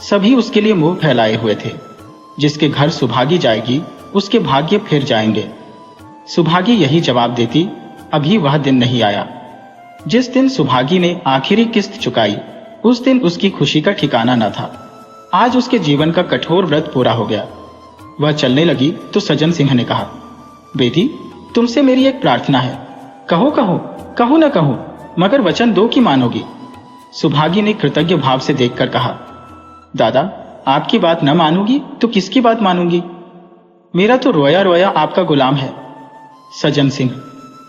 सभी उसके लिए मुंह फैलाए हुए थे। जिसके घर सुभागी जाएगी उसके भाग्य फिर जाएंगे। सुभागी यही जवाब देती, अभी वह दिन नहीं आया। जिस दिन सुभागी ने आखिरी किस्त चुकाई, उस दिन उसकी खुशी का ठिकाना न था। आज उसके जीवन का कठोर व्रत पूरा हो गया। वह चलने लगी तो सज्जन सिंह ने कहा, बेटी, तुमसे मेरी एक प्रार्थना है। कहो कहो, कहो न कहो, मगर वचन दो कि मानोगी। सुभागी ने कृतज्ञ भाव से देखकर कहा, दादा, आपकी बात न मानूंगी तो किसकी बात मानूंगी? मेरा तो रोया रोया आपका गुलाम है। सज्जन सिंह,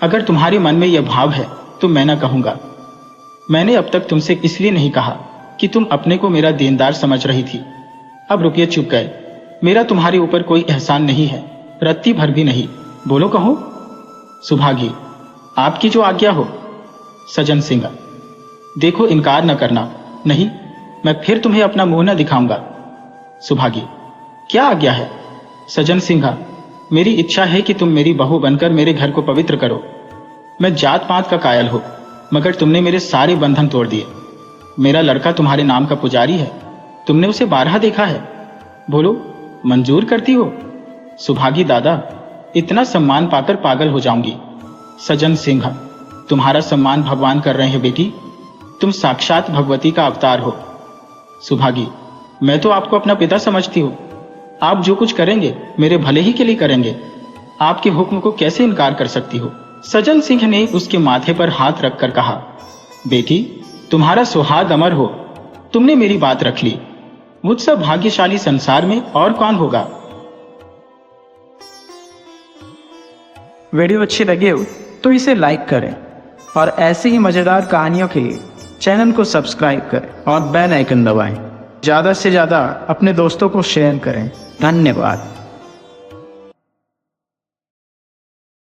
अगर तुम्हारे मन में यह भाव है तो मैं न कहूंगा। मैंने अब तक तुमसे इसलिए नहीं कहा कि तुम अपने को मेरा देनदार समझ रही थी। अब रुपये चुक गए। मेरा तुम्हारे ऊपर कोई एहसान नहीं है, रत्ती भर भी नहीं। बोलो, कहो। सुभागी, आपकी जो आज्ञा हो। सज्जन सिंह, देखो, इनकार न करना। नहीं, मैं फिर तुम्हें अपना मुंह न दिखाऊंगा। सुभागी, क्या आज्ञा है? सज्जन सिंह, मेरी इच्छा है कि तुम मेरी बहू बनकर मेरे घर को पवित्र करो। मैं जात पात का कायल हूं, मगर तुमने मेरे सारे बंधन तोड़ दिए। मेरा लड़का तुम्हारे नाम का पुजारी है, तुमने उसे 12 देखा है। बोलो, मंजूर करती हो? सुभागी दादा, इतना सम्मान पाकर पागल हो जाऊंगी। सजन सिंह, तुम्हारा सम्मान भगवान कर रहे हैं बेटी, तुम साक्षात भगवती का अवतार हो। सुभागी, मैं तो आपको अपना पिता समझती हूँ। आप जो कुछ करेंगे मेरे भले ही के लिए करेंगे, आपके हुक्म को कैसे इनकार कर सकती हो। सजन सिंह ने उसके माथे पर हाथ रखकर कहा, बेटी तुम्हारा सुहाग अमर हो, तुमने मेरी बात रख ली। मुझसे भाग्यशाली संसार में और कौन होगा। वीडियो अच्छी लगे हो तो इसे लाइक करें और ऐसी ही मजेदार कहानियों के लिए चैनल को सब्सक्राइब करें और बेल आइकन दबाएं। ज़्यादा से ज़्यादा अपने दोस्तों को शेयर करें। धन्यवाद।